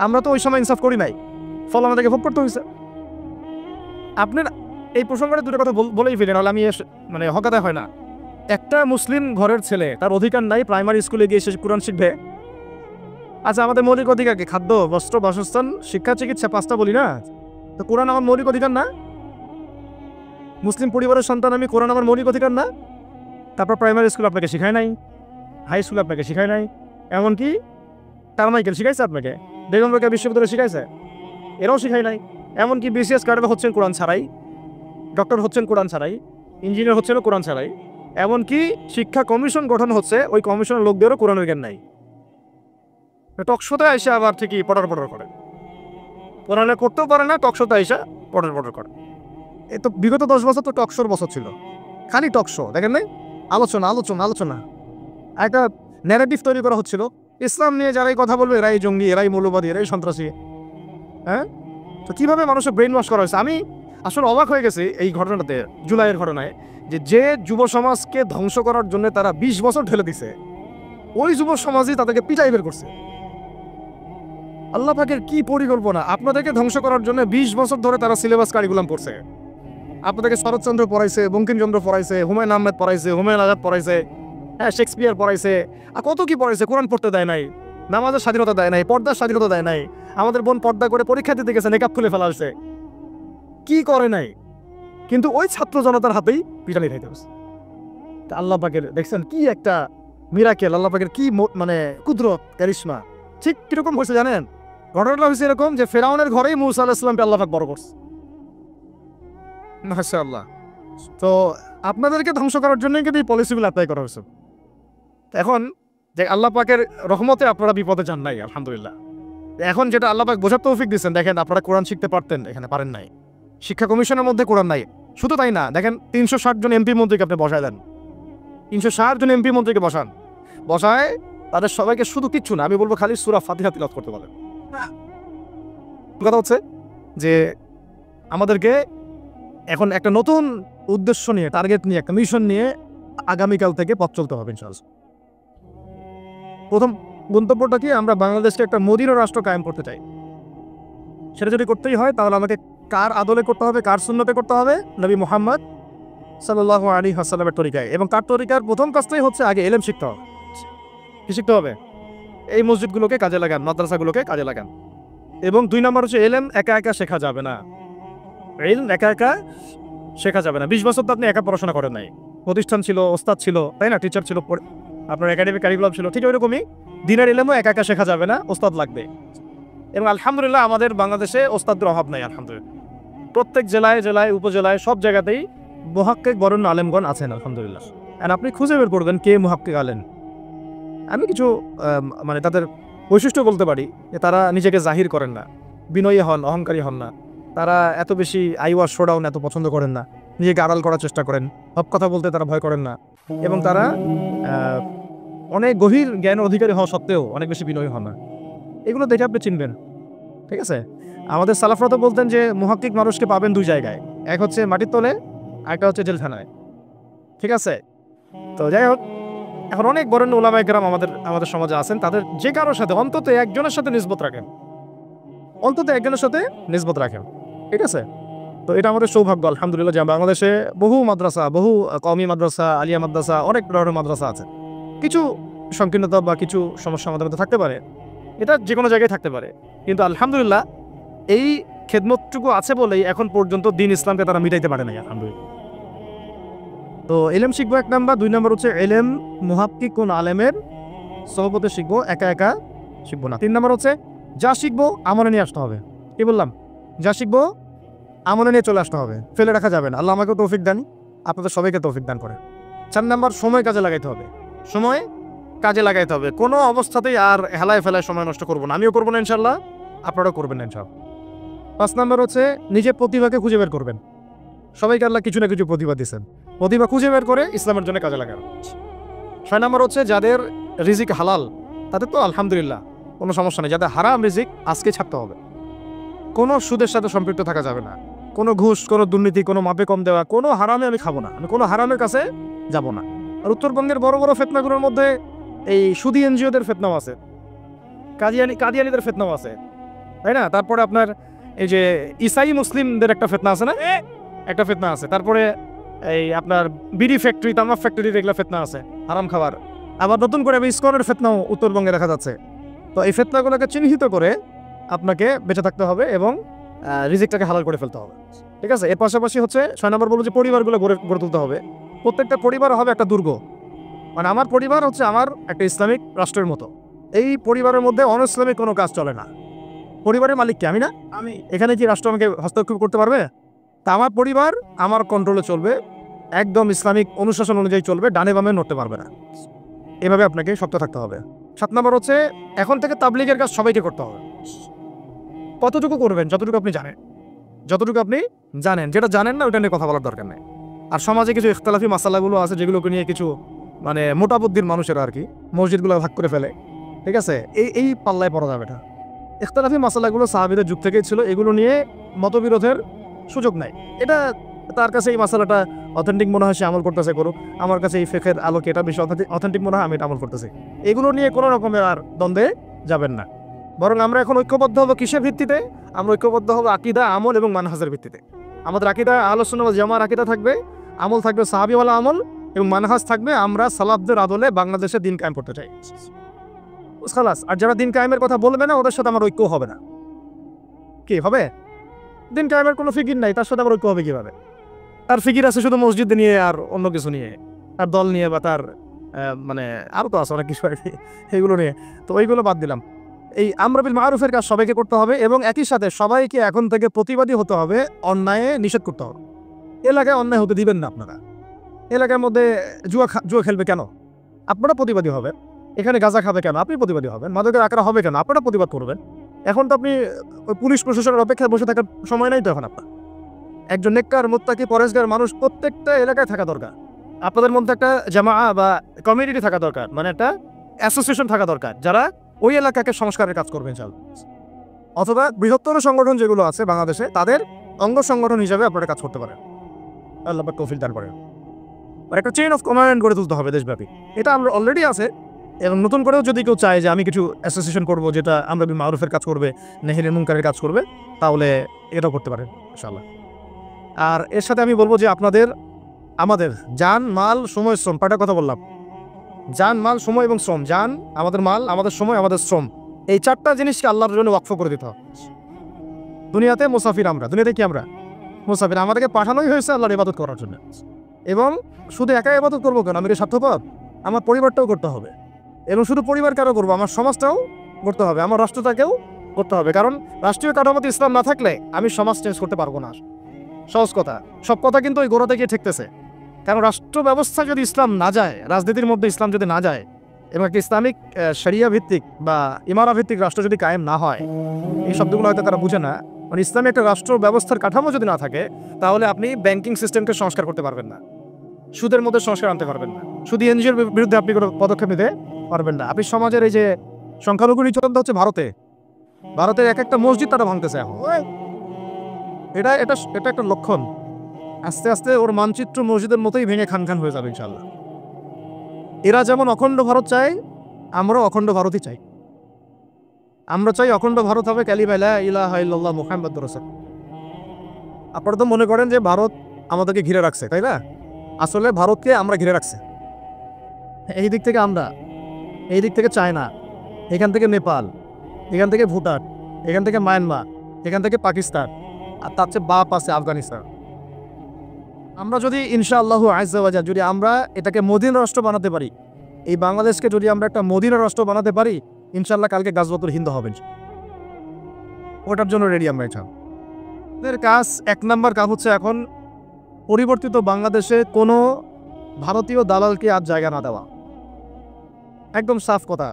আমরা তো ওই সময় ইনসাফ করি নাই, ফল আমাদেরকে ভোগ করতে হয়েছে। আপনার এই প্রসঙ্গে দুটো কথা বলেই ফেলেন, নাহলে আমি মানে হকাতে হয় না। একটা মুসলিম ঘরের ছেলে, তার অধিকার নাই প্রাইমারি স্কুলে গিয়ে সে কোরআন শিখবে? আচ্ছা, আমাদের মৌলিক অধিকার কি? খাদ্য, বস্ত্র, বাসস্থান, শিক্ষা, চিকিৎসা, 5টা বলি না? তো কোরআন আমার মৌলিক অধিকার না? মুসলিম পরিবারের সন্তান আমি, কোরআন আমার মৌলিক অধিকার না? তারপর প্রাইমারি স্কুল আপনাকে শিখায় নাই, হাই স্কুল আপনাকে শিখায় নাই, এমনকি টার্মাইকেল শিখাইছে আপনাকে, বেগম রোকেয়া বিশ্ববিদ্যালয়ে শিখাইছে, এরাও শিখায় নাই। এমনকি বিসিএস কার্ডে হচ্ছেন কোরআন ছাড়াই, ডক্টর হচ্ছেন কোরআন ছাড়াই, ইঞ্জিনিয়ার হচ্ছেন কোরআন ছাড়াই। এমনকি শিক্ষা কমিশন গঠন হচ্ছে, ওই কমিশনের লোকদেরও কোরআনের জ্ঞান নাই। টকশোতে এসে আবার ঠিকই পড়ার করে, কোরআনে করতেও পারে না, টকশোতে এসে পড়ার করে। এ তো বিগত 10 বছর তো টকশোর বছর ছিল, খালি টকশো, দেখেন নাই? আলোচনা একটা ন্যারেটিভ তৈরি করা হচ্ছিল, ইসলাম নিয়ে যারাই কথা বলবে এরাই জঙ্গি, এরাই মৌলবাদী, এরাই সন্ত্রাসী। হ্যাঁ, তো কিভাবে মানুষের ব্রেন ওয়াশ করা হয়েছে। আমি আসলে অবাক হয়ে গেছি এই ঘটনাতে, জুলাইয়ের ঘটনায়, যে যুব সমাজকে ধ্বংস করার জন্য তারা 20 বছর ঢেলে দিছে, ওই যুব সমাজই তাদেরকে পিটাই বের করছে। আল্লাহ পাকের কি পরিকল্পনা! আপনাদেরকে ধ্বংস করার জন্য 20 বছর ধরে তারা সিলেবাস কারিকুলাম পড়ছে। আপনাদেরকে শরৎচন্দ্র পড়াইছে, বঙ্কিমচন্দ্র পড়াইছে, হুমায়ুন আহমেদ পড়াইছে, হুমায়ুন আজাদ পড়াইছে, হ্যাঁ, শেক্সপিয়ার পড়াইছে, আর কত কি পড়াইছে। কোরআন পড়তে দেয় নাই, নামাজের স্বাধীনতা দেয় নাই, পর্দার স্বাধীনতা দেয় নাই। আমাদের বোন পর্দা করে পরীক্ষা দিতে গেছে, নেকাব খুলে ফেলা হয়েছে, কি করে নাই। কিন্তু ওই ছাত্র জনতার হাতেই পিটানি খাইতে হচ্ছে। আল্লাহ পাকের দেখছেন কি একটা মিরাকেল, আল্লাহ পাকের কি মানে কুদরত, কারিশমা। ঠিক কিরকম হয়েছে জানেন? ঘটনাটা হয়েছে এরকম যে ফেরাউনের ঘরেই মুসা আলাইহিস সালামকে আল্লাহ পাক বড় করছে। মাশাআল্লাহ। তো আপনাদেরকে ধ্বংস করার জন্যই কিন্তু এই পলিসিগুলো অ্যাপ্লাই করা হয়েছে। এখন যে আল্লাহ পাকের রহমতে আপনারা বিপদে যান নাই, আলহামদুলিল্লাহ। এখন যেটা আল্লাহ পাক বোঝার তৌফিক দিচ্ছেন, দেখেন আপনারা কোরআন শিখতে পারতেন, এখানে পারেন নাই। শিক্ষা কমিশনের মধ্যে কোরআন নাই। শুধু তাই না, দেখেন 360 জন এমপি মন্ত্রীকে আপনি বসায় দেন, 360 জন এমপি মন্ত্রীকে বসায় তাদের সবাইকে শুধু কিচ্ছু না, আমি বলবো খালি সূরা ফাতিহা তিলাওয়াত করতে বলেন। কথা হচ্ছে যে আমাদেরকে এখন একটা নতুন উদ্দেশ্য নিয়ে, টার্গেট নিয়ে, একটা মিশন নিয়ে আগামীকাল থেকে পথ চলতে হবে ইনশাআল্লাহ। প্রথম গন্তব্যটা কি? আমরা বাংলাদেশকে একটা মদিনা রাষ্ট্র কায়েম করতে চাই। সেটা যদি করতেই হয় তাহলে আমাকে কার আদলে করতে হবে, কার সুন্নতে করতে হবে? নবী মুহাম্মদ সাল্লাল্লাহু আলাইহি ওয়াসাল্লামের তরিকায়। এবং তার তরিকার প্রথম কাজটাই হচ্ছে আগে ইলম শিখতে হবে। কি শিখতে হবে? এই মসজিদগুলোকে কাজে লাগান, মাদ্রাসাগুলোকে কাজে লাগান। এবং 2 নম্বর হচ্ছে ইলম একা একা শেখা যাবে না। ইলম একা একা শেখা যাবে না। 20 বছর তো আপনি একা পড়াশোনা করেন নাই, প্রতিষ্ঠান ছিল, ওস্তাদ ছিল, তাই না? টিচার ছিল, আপনার একাডেমিক কারিকুলাম ছিল। ঠিক ওইরকমই দিনের ইলমও একা একা শেখা যাবে না, ওস্তাদ লাগবে। এবং আলহামদুলিল্লাহ আমাদের বাংলাদেশে ওস্তাদের অভাব নাই, আলহামদুলিল্লাহ। প্রত্যেক জেলায় জেলায়, উপজেলায়, সব জায়গাতেই মুহাক্কিক বরেণ্য আলেমগণ আছেন, আলহামদুলিল্লাহ। আর আপনি খুঁজে বের করবেন কে মুহাক্কিক আলেম। আমি কিছু মানে তাদের বৈশিষ্ট্য বলতে পারি যে তারা নিজেকে জাহির করেন না, বিনয়ী হন, অহংকারী হন না। তারা এত বেশি আইওয়াজ শোডাউন এত পছন্দ করেন না, নিজেকে আড়াল করার চেষ্টা করেন, হক কথা বলতে তারা ভয় করেন না। এবং তারা অনেক গভীর জ্ঞান অধিকারী হওয়া সত্ত্বেও অনেক বেশি বিনয়ী হন না। এগুলো দেখে আপনি চিনবেন, ঠিক আছে? আমাদের সালাফরা তো বলতেন যে মুহাক্কিক মানুষকে পাবেন 2 জায়গায়, এক হচ্ছে মাটির তলে, আরেকটা হচ্ছে জেলখানায়, ঠিক আছে? তো যাই হোক, এখন অনেক বরেণ্য উলামায়ে কেরাম আমাদের সমাজে আছেন, তাদের যে কারোর সাথে অন্তত একজনের সাথে নিসবত রাখেন, ঠিক আছে? তো এটা আমাদের সৌভাগ্য, আলহামদুলিল্লাহ, যে বাংলাদেশে বহু মাদ্রাসা, বহু কওমি মাদ্রাসা, আলিয়া মাদ্রাসা, অনেক ধরনের মাদ্রাসা আছে। কিছু সংকীর্ণতা বা কিছু সমস্যা আমাদের মধ্যে থাকতে পারে, এটা যে কোনো জায়গায় থাকতে পারে, কিন্তু আলহামদুলিল্লাহ এই খেদমতটুকু আছে বলেই এখন পর্যন্ত দ্বীন ইসলামকে তারা মিটাইতে পারে নাই, আলহামদুলিল্লাহ। তো এলেম শিখবো 1 নাম্বার, 2 নাম্বার হচ্ছে এলেম মুহাক্কিক কোন আলেমের সহবতে শিখবো, একা একা শিখবো না। 3 নাম্বার হচ্ছে যা শিখবো আমলে নিয়ে আসতে হবে। কি বললাম? যা শিখবো আমলে নিয়ে চলে আসতে হবে, ফেলে রাখা যাবে না। আল্লাহ আমাকে তৌফিক দান, আপনাদের সবাইকে তৌফিক দান করে। 4 নাম্বার সময় কাজে লাগাইতে হবে, সময় কাজে লাগাইতে হবে। কোনো অবস্থাতেই আর হেলায় ফেলায় সময় নষ্ট করবো না, আমিও করবো না ইনশাল্লাহ, আপনারাও করবেন না ইনশাল্লাহ। 5 নাম্বার হচ্ছে নিজের প্রতিভাকে খুঁজে বের করবেন। সবাইকে আল্লাহ কিছু না কিছু প্রতিভা দিয়েছেন, প্রতিভা খুঁজে বের করে ইসলামের জন্য কাজে লাগানো। 6 নাম্বার হচ্ছে যাদের রিজিক হালাল তাদের তো আলহামদুলিল্লাহ কোনো সমস্যা নেই, যাদের হারাম রিজিক আজকে ছাড়তে হবে। কোনো সুদের সাথে সম্পৃক্ত থাকা যাবে না, কোনো ঘুষ, কোনো দুর্নীতি, কোনো মাপে কম দেওয়া, কোনো হারামে আমি খাবো না, আমি কোনো হারামের কাছে যাব না। আর উত্তরবঙ্গের বড় বড় ফেতনাগুলোর মধ্যে এই সুদী এনজিওদের ফেতনাও আছে, কাদিয়ানিদের ফেতনাও আছে, তাই না? তারপরে আপনার এই যে ইসাই মুসলিমদের একটা ফেতনা আছে না, একটা ফেতনা আছে। তারপরে এই আপনার বিড়ি ফ্যাক্টরি, তামাক ফ্যাক্টরির এগুলো ফেতনা আছে, হারাম খাবার। আবার নতুন করে ইসকনের ফেতনাও উত্তরবঙ্গে দেখা যাচ্ছে। তো এই ফেতনাগুলোকে চিহ্নিত করে আপনাকে বেঁচে থাকতে হবে এবং রিজিকটাকে হালাল করে ফেলতে হবে, ঠিক আছে? এর পাশাপাশি হচ্ছে 6 নম্বর বলবো যে পরিবারগুলো গড়ে তুলতে হবে। প্রত্যেকটা পরিবার হবে একটা দুর্গ, মানে আমার পরিবার হচ্ছে আমার একটা ইসলামিক রাষ্ট্রের মতো। এই পরিবারের মধ্যে অনইসলামিক কোনো কাজ চলে না। পরিবারের মালিক কি? আমি না? আমি। এখানে কি রাষ্ট্র আমাকে হস্তক্ষেপ করতে পারবে? তা আমার পরিবার আমার কন্ট্রোলে চলবে, একদম ইসলামিক অনুশাসন অনুযায়ী চলবে, ডানে বামে নড়তে পারবে না। এভাবে আপনাকে শক্ত থাকতে হবে। 7 নম্বর হচ্ছে এখন থেকে তাবলীগের কাজ সবাইকে করতে হবে। কতটুকু করবেন? যতটুকু আপনি জানেন, যতটুকু আপনি জানেন। যেটা জানেন না ওটা নিয়ে কথা বলার দরকার নেই। আর সমাজে কিছু ইখতিলাফি মাসালাগুলো আছে যেগুলোকে নিয়ে কিছু মানে মোটা বুদ্ধির মানুষেরা আর কি মসজিদগুলো ভাগ করে ফেলে, ঠিক আছে? এই পাল্লায় পড়া যাবে না। ইখতিলাফি মাসালাগুলো সাহাবীদের যুগ থেকেই ছিল, এগুলো নিয়ে মতবিরোধের সুযোগ নাই। এটা তার কাছে এই মাসালাটা অথেন্টিক মনে হয়, সে আমল করতেছে করুক। আমার কাছে এই ফিকহের আলোকে এটা বেশি অথেন্টিক মনে হয়, আমি এটা আমল করতেছি। এগুলো নিয়ে কোনো রকমের আর দ্বন্দ্বে যাবেন না। বরং আমরা এখন ঐক্যবদ্ধ হবো কিসের ভিত্তিতে? আমরা ঐক্যবদ্ধ হবো আকীদা, আমল এবং মানহাজের ভিত্তিতে। আমাদের আকীদা আহলুস সুন্নাহ ওয়াল জামাআর আকীদা থাকবে, আমল থাকবে সাহাবীওয়ালা আমল, এবং মানহাজ থাকবে আমরা সালাফদের আদলে বাংলাদেশে দিন কায়েম করতে চাই, খালাস। আর যারা দিন কায়েমের কথা বলবে না ওদের সাথে আমার ঐক্য হবে না। কি হবে? দিন কায়েমের কোনো ফিকির নাই, তার সাথে আমার ঐক্য হবে কিভাবে? তার ফিকির আছে শুধু মসজিদ নিয়ে আর অন্য কিছু নিয়ে, তার দল নিয়ে বা তার মানে আরও তো আছে অনেক কিছু আর কি, এগুলো নিয়ে। তো ওইগুলো বাদ দিলাম। এই আমর বিল মারুফের কাজ সবাইকে করতে হবে এবং একই সাথে সবাইকে এখন থেকে প্রতিবাদী হতে হবে, অন্যায়ে নিষেধ করতে হবে। এলাকায় অন্যায় হতে দিবেন না আপনারা। এলাকার মধ্যে জুয়া খেলবে কেন? আপনারা প্রতিবাদী হবেন। এখানে গাঁজা খাবে কেন? আপনি প্রতিবাদী হবেন। মাদকের আকারা হবে কেন? আপনারা প্রতিবাদ করবেন। এখন তো আপনি ওই পুলিশ প্রশাসনের অপেক্ষায় বসে থাকার সময় নাই তো এখন আপনার। একজন নেককার, মুত্তাকি, পরেশগার মানুষ প্রত্যেকটা এলাকায় থাকা দরকার। আপনাদের মধ্যে একটা জামা বা কমিউনিটি থাকা দরকার, মানে একটা অ্যাসোসিয়েশন থাকা দরকার, যারা ওই এলাকাকে সংস্কারের কাজ করবেন চাল। অথবা বৃহত্তর সংগঠন যেগুলো আছে বাংলাদেশে তাদের অঙ্গ সংগঠন হিসাবে আপনারা কাজ করতে পারেন। আল্লাহ পাক তৌফিক দান করেন। একটা চেইন অফ কমান্ড গড়ে তুলতে হবে দেশব্যাপী। এটা আমরা অলরেডি আছে, এবং নতুন করেও যদি কেউ চায় যে আমি কিছু অ্যাসোসিয়েশন করবো যেটা আমরা বিল মারুফের কাজ করবে, নেহির মুনকারের কাজ করবে, তাহলে এটাও করতে পারেন ইনশাআল্লাহ। আর এর সাথে আমি বলবো যে আমাদের জান, মাল, সময়, শ্রম, কয়টা কথা বললাম? জান, মাল, সময় এবং শ্রম। জান, আমাদের মাল, আমাদের সময়, আমাদের শ্রম, এই 4টা জিনিসকে আল্লাহর জন্য ওয়াকফ করে দিতে হবে। দুনিয়াতে মুসাফির আমরা, দুনিয়াতে কি আমরা মুসাফির। আমাদেরকে পাঠানোই হয়েছে আল্লাহর ইবাদত করার জন্য। এবং শুধু একাই ইবাদত করবো কেন? আমি কি স্বার্থপর? আমার পরিবারটাও করতে হবে। এবং শুধু পরিবার কেন করবো? আমার সমাজটাও করতে হবে, আমার রাষ্ট্রটাকেও করতে হবে। কারণ রাষ্ট্রীয় কাঠামোতে ইসলাম না থাকলে আমি সমাজ চেঞ্জ করতে পারবো না। সহজ কথা, সব কথা কিন্তু ওই গোড়াতে গিয়ে ঠেকতেছে। কারণ রাষ্ট্র ব্যবস্থা যদি ইসলাম না যায়, রাজনীতির মধ্যে ইসলাম যদি না যায়, এবং একটা ইসলামিক শরিয়া ভিত্তিক বা ইমারা ভিত্তিক রাষ্ট্র যদি কায়েম না হয়, এই শব্দগুলো হয়তো তারা বুঝে না। মানে ইসলামী একটা রাষ্ট্র ব্যবস্থার কাঠামো যদি না থাকে, তাহলে আপনি ব্যাংকিং সিস্টেমকে সংস্কার করতে পারবেন না, সুদের মধ্যে সংস্কার আনতে পারবেন না, সুদী এনজিওর বিরুদ্ধে আপনি কোনো পদক্ষেপ নিতে পারবেন না। আপনি সমাজের এই যে সংখ্যালঘু নির্যাতন হচ্ছে ভারতের এক একটা মসজিদ তারা ভাঙতেছে এখন। এটা একটা লক্ষণ। আস্তে আস্তে ওর মানচিত্র মসজিদের মতোই ভেঙে খান হয়ে যাবে ইনশাআল্লাহ। এরা যেমন অখণ্ড ভারত চায়, আমরাও অখণ্ড ভারতই চাই। আমরা চাই অখণ্ড ভারত হবে কালিমা লা ইলাহা ইল্লাল্লাহ মুহাম্মাদুর রাসূলুল্লাহ। আপনারা তো মনে করেন যে ভারত আমাদেরকে ঘিরে রাখছে, তাই না? আসলে ভারতকে আমরা ঘিরে রাখছে। এই দিক থেকে আমরা, এই দিক থেকে চায়না, এখান থেকে নেপাল, এখান থেকে ভুটান, এখান থেকে মায়ানমার, এখান থেকে পাকিস্তান, আর তার চেয়ে বাপ আছে আফগানিস্তান। আমরা যদি ইনশাআল্লাহু আজ্জা ওয়া জাল যদি আমরা এটাকে মদিনা রাষ্ট্র বানাতে পারি, এই বাংলাদেশকে যদি আমরা একটা মদিনা রাষ্ট্র বানাতে পারি, ইনশাআল্লাহ কালকে গাজওয়াতুল হিন্দ হবে। ওটার জন্য রেডি আমরা। এটা আমাদের কাজ, 1 নাম্বার কাজ হচ্ছে এখন পরিবর্তিত বাংলাদেশে কোনো ভারতীয় দালালকে আর জায়গা না দেওয়া। একদম সাফ কথা।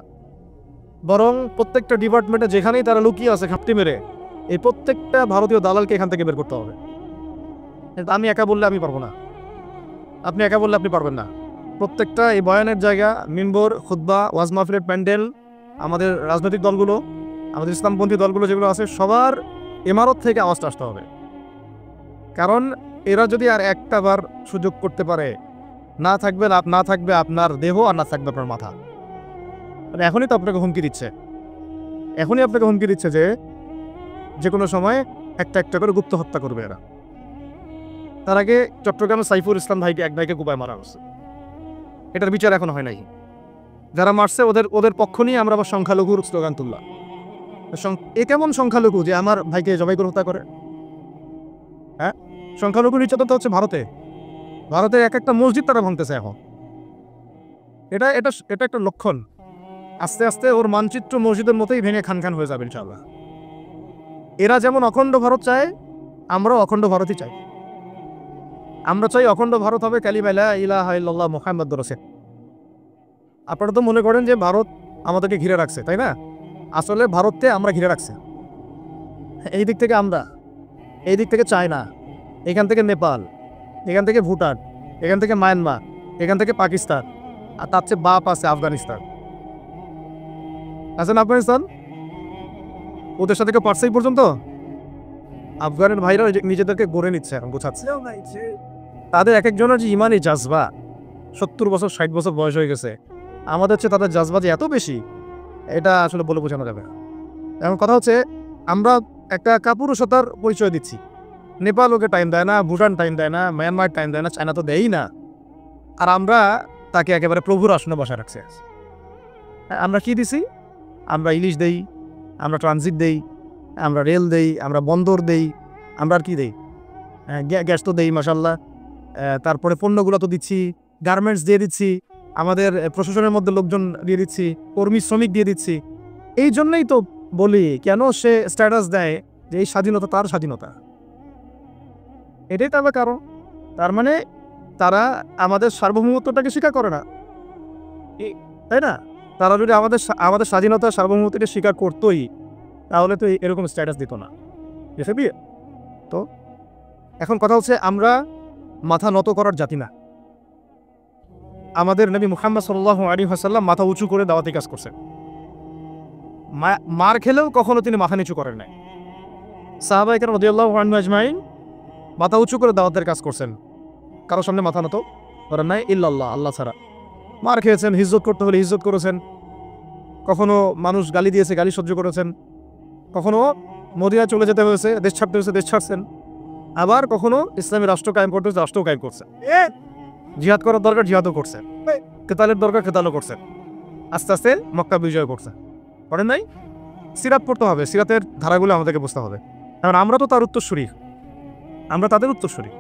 বরং প্রত্যেকটা ডিপার্টমেন্টে যেখানেই তারা লুকিয়ে আছে ঘাপটি মেরে, এই প্রত্যেকটা ভারতীয় দালালকে এখান থেকে বের করতে হবে। আমি একা বললে আমি পারবো না, আপনি একা বললে আপনি পারবেন না। প্রত্যেকটা এই বয়ানের জায়গা, মিম্বর, খুতবা, ওয়াজ মাহফিলের প্যান্ডেল, আমাদের রাজনৈতিক দলগুলো, আমাদের ইসলামপন্থী দলগুলো যেগুলো আছে, সবার ইমারত থেকে আওয়াজটা আসতে হবে। কারণ এরা যদি আর একটা বার সুযোগ করতে পারে, না থাকবে আপনার দেহ আর না থাকবে আপনার মাথা। মানে এখনই তো আপনাকে হুমকি দিচ্ছে, যে কোনো সময় একটা করে গুপ্ত হত্যা করবে এরা। তার আগে চট্টগ্রামে সাইফুল ইসলাম এক ভাইকে কুপায় মারা হচ্ছে, এটার বিচার এখনো হয় নাই। যারা মারছে ওদের পক্ষ নিয়ে আমরা আবার সংখ্যালঘুর স্লোগান তুললাম। এ কেমন সংখ্যালঘু যে আমার ভাইকে জবাই করে হত্যা করে? হ্যাঁ, সংখ্যালঘু নির্যাতন তো হচ্ছে ভারতে একটা মসজিদ তারা ভাঙতেছে এখন। এটা একটা লক্ষণ। আস্তে আস্তে ওর মানচিত্র মসজিদের মতোই ভেঙে খান হয়ে যাবে ইনশাআল্লাহ। এরা যেমন অখণ্ড ভারত চায়, আমরাও অখণ্ড ভারতই চাই। আমরা চাই অখণ্ড ভারত হবে কালিমা লা ইলাহা ইল্লাল্লাহ মুহাম্মাদুর রাসূল। আপনারা তো মনে করেন যে ভারত আমাদেরকে ঘিরে রাখছে, তাই না? আসলে ভারতকে আমরা ঘিরে রাখছি। এই দিক থেকে আমরা, এই দিক থেকে চায়না, এখান থেকে নেপাল, এখান থেকে ভুটান, এখান থেকে মায়ানমার, এখান থেকে পাকিস্তান, আর তার চেয়ে বাপ আছে আফগানিস্তান। আছেন আফগানিস্তান, ওদের সাথে কেউ পারছে এই পর্যন্ত? আফগানের ভাইরা নিজেদেরকে গড়ে নিচ্ছে, এখন গোছাচ্ছে। তাদের এক একজনের যে ইমানি জাজবা, 70 বছর 60 বছর বয়স হয়ে গেছে, আমাদের চেয়ে তাদের জাজবা যে এত বেশি, এটা আসলে বলে বোঝানো যাবে না। এখন কথা হচ্ছে, আমরা একটা কাপুরুষতার পরিচয় দিচ্ছি। নেপাল ওকে টাইম দেয় না, ভুটান টাইম দেয় না, মায়ানমার টাইম দেয় না, চায়না তো দেয়ই না। আর আমরা তাকে একেবারে প্রভুর আসনে বসা রাখছি। আমরা কি দিছি? আমরা ইলিশ দেই, আমরা ট্রানজিট দেই, আমরা রেল দেই, আমরা বন্দর দেই, আমরা আর কি দেই? গ্যাস তো দেই মাশাল্লাহ। তারপরে পণ্যগুলো তো দিচ্ছি, গার্মেন্টস দিয়ে দিচ্ছি, আমাদের প্রশাসনের মধ্যে লোকজন দিয়ে দিচ্ছি, কর্মী শ্রমিক দিয়ে দিচ্ছি। এই জন্যই তো বলি, কেন সে স্ট্যাটাস দেয় যে এই স্বাধীনতা তার স্বাধীনতা। এটাই তো আবার কারণ। তার মানে তারা আমাদের সার্বভৌমত্বটাকে স্বীকার করে না, তাই না? তারা যদি আমাদের স্বাধীনতা সার্বভৌমত্বকে স্বীকার করতোই, তাহলে তো এরকম স্ট্যাটাস দিত না। তো এখন কথা হচ্ছে, আমরা মাথা নত করার জাতি না। আমাদের নবী মুহাম্মদ সাল্লাল্লাহু আলাইহি ওয়াসাল্লাম মাথা উঁচু করে দাওয়াতি কাজ করছেন। মার খেলেও কখনো তিনি মাথা নিচু করেন নাই। সাহাবায়ে কেরাম রাদিয়াল্লাহু আনহুম আজমাইন মাথা উঁচু করে দাওয়াতের কাজ করছেন, কারোর সামনে মাথা নত করেন নাই, ইল্লাল্লাহ, আল্লাহ ছাড়া। মার খেয়েছেন, হিজ্জত করতে হলে হিজ্জত করেছেন, কখনো মানুষ গালি দিয়েছে, গালি সহ্য করেছেন, কখনো মদিনায় চলে যেতে হয়েছে, দেশ ছাড়তে হয়েছে, দেশ ছাড়ছেন। আবার কখনো ইসলামী রাষ্ট্র কায়েম করতে হয়েছে, রাষ্ট্র কায়েম করছেন। জিহাদ করার দরকার জিহাদও করছেন, কেতালের দরকার কেতালও করছেন। আস্তে আস্তে মক্কা বিজয় করছেন, করেন নাই? সিরাত পড়তে হবে, সিরাতের ধারাগুলো আমাদেরকে বুঝতে হবে। কারণ আমরা তো তার উত্তরসূরি, আমরা তাদের উত্তরসূরি।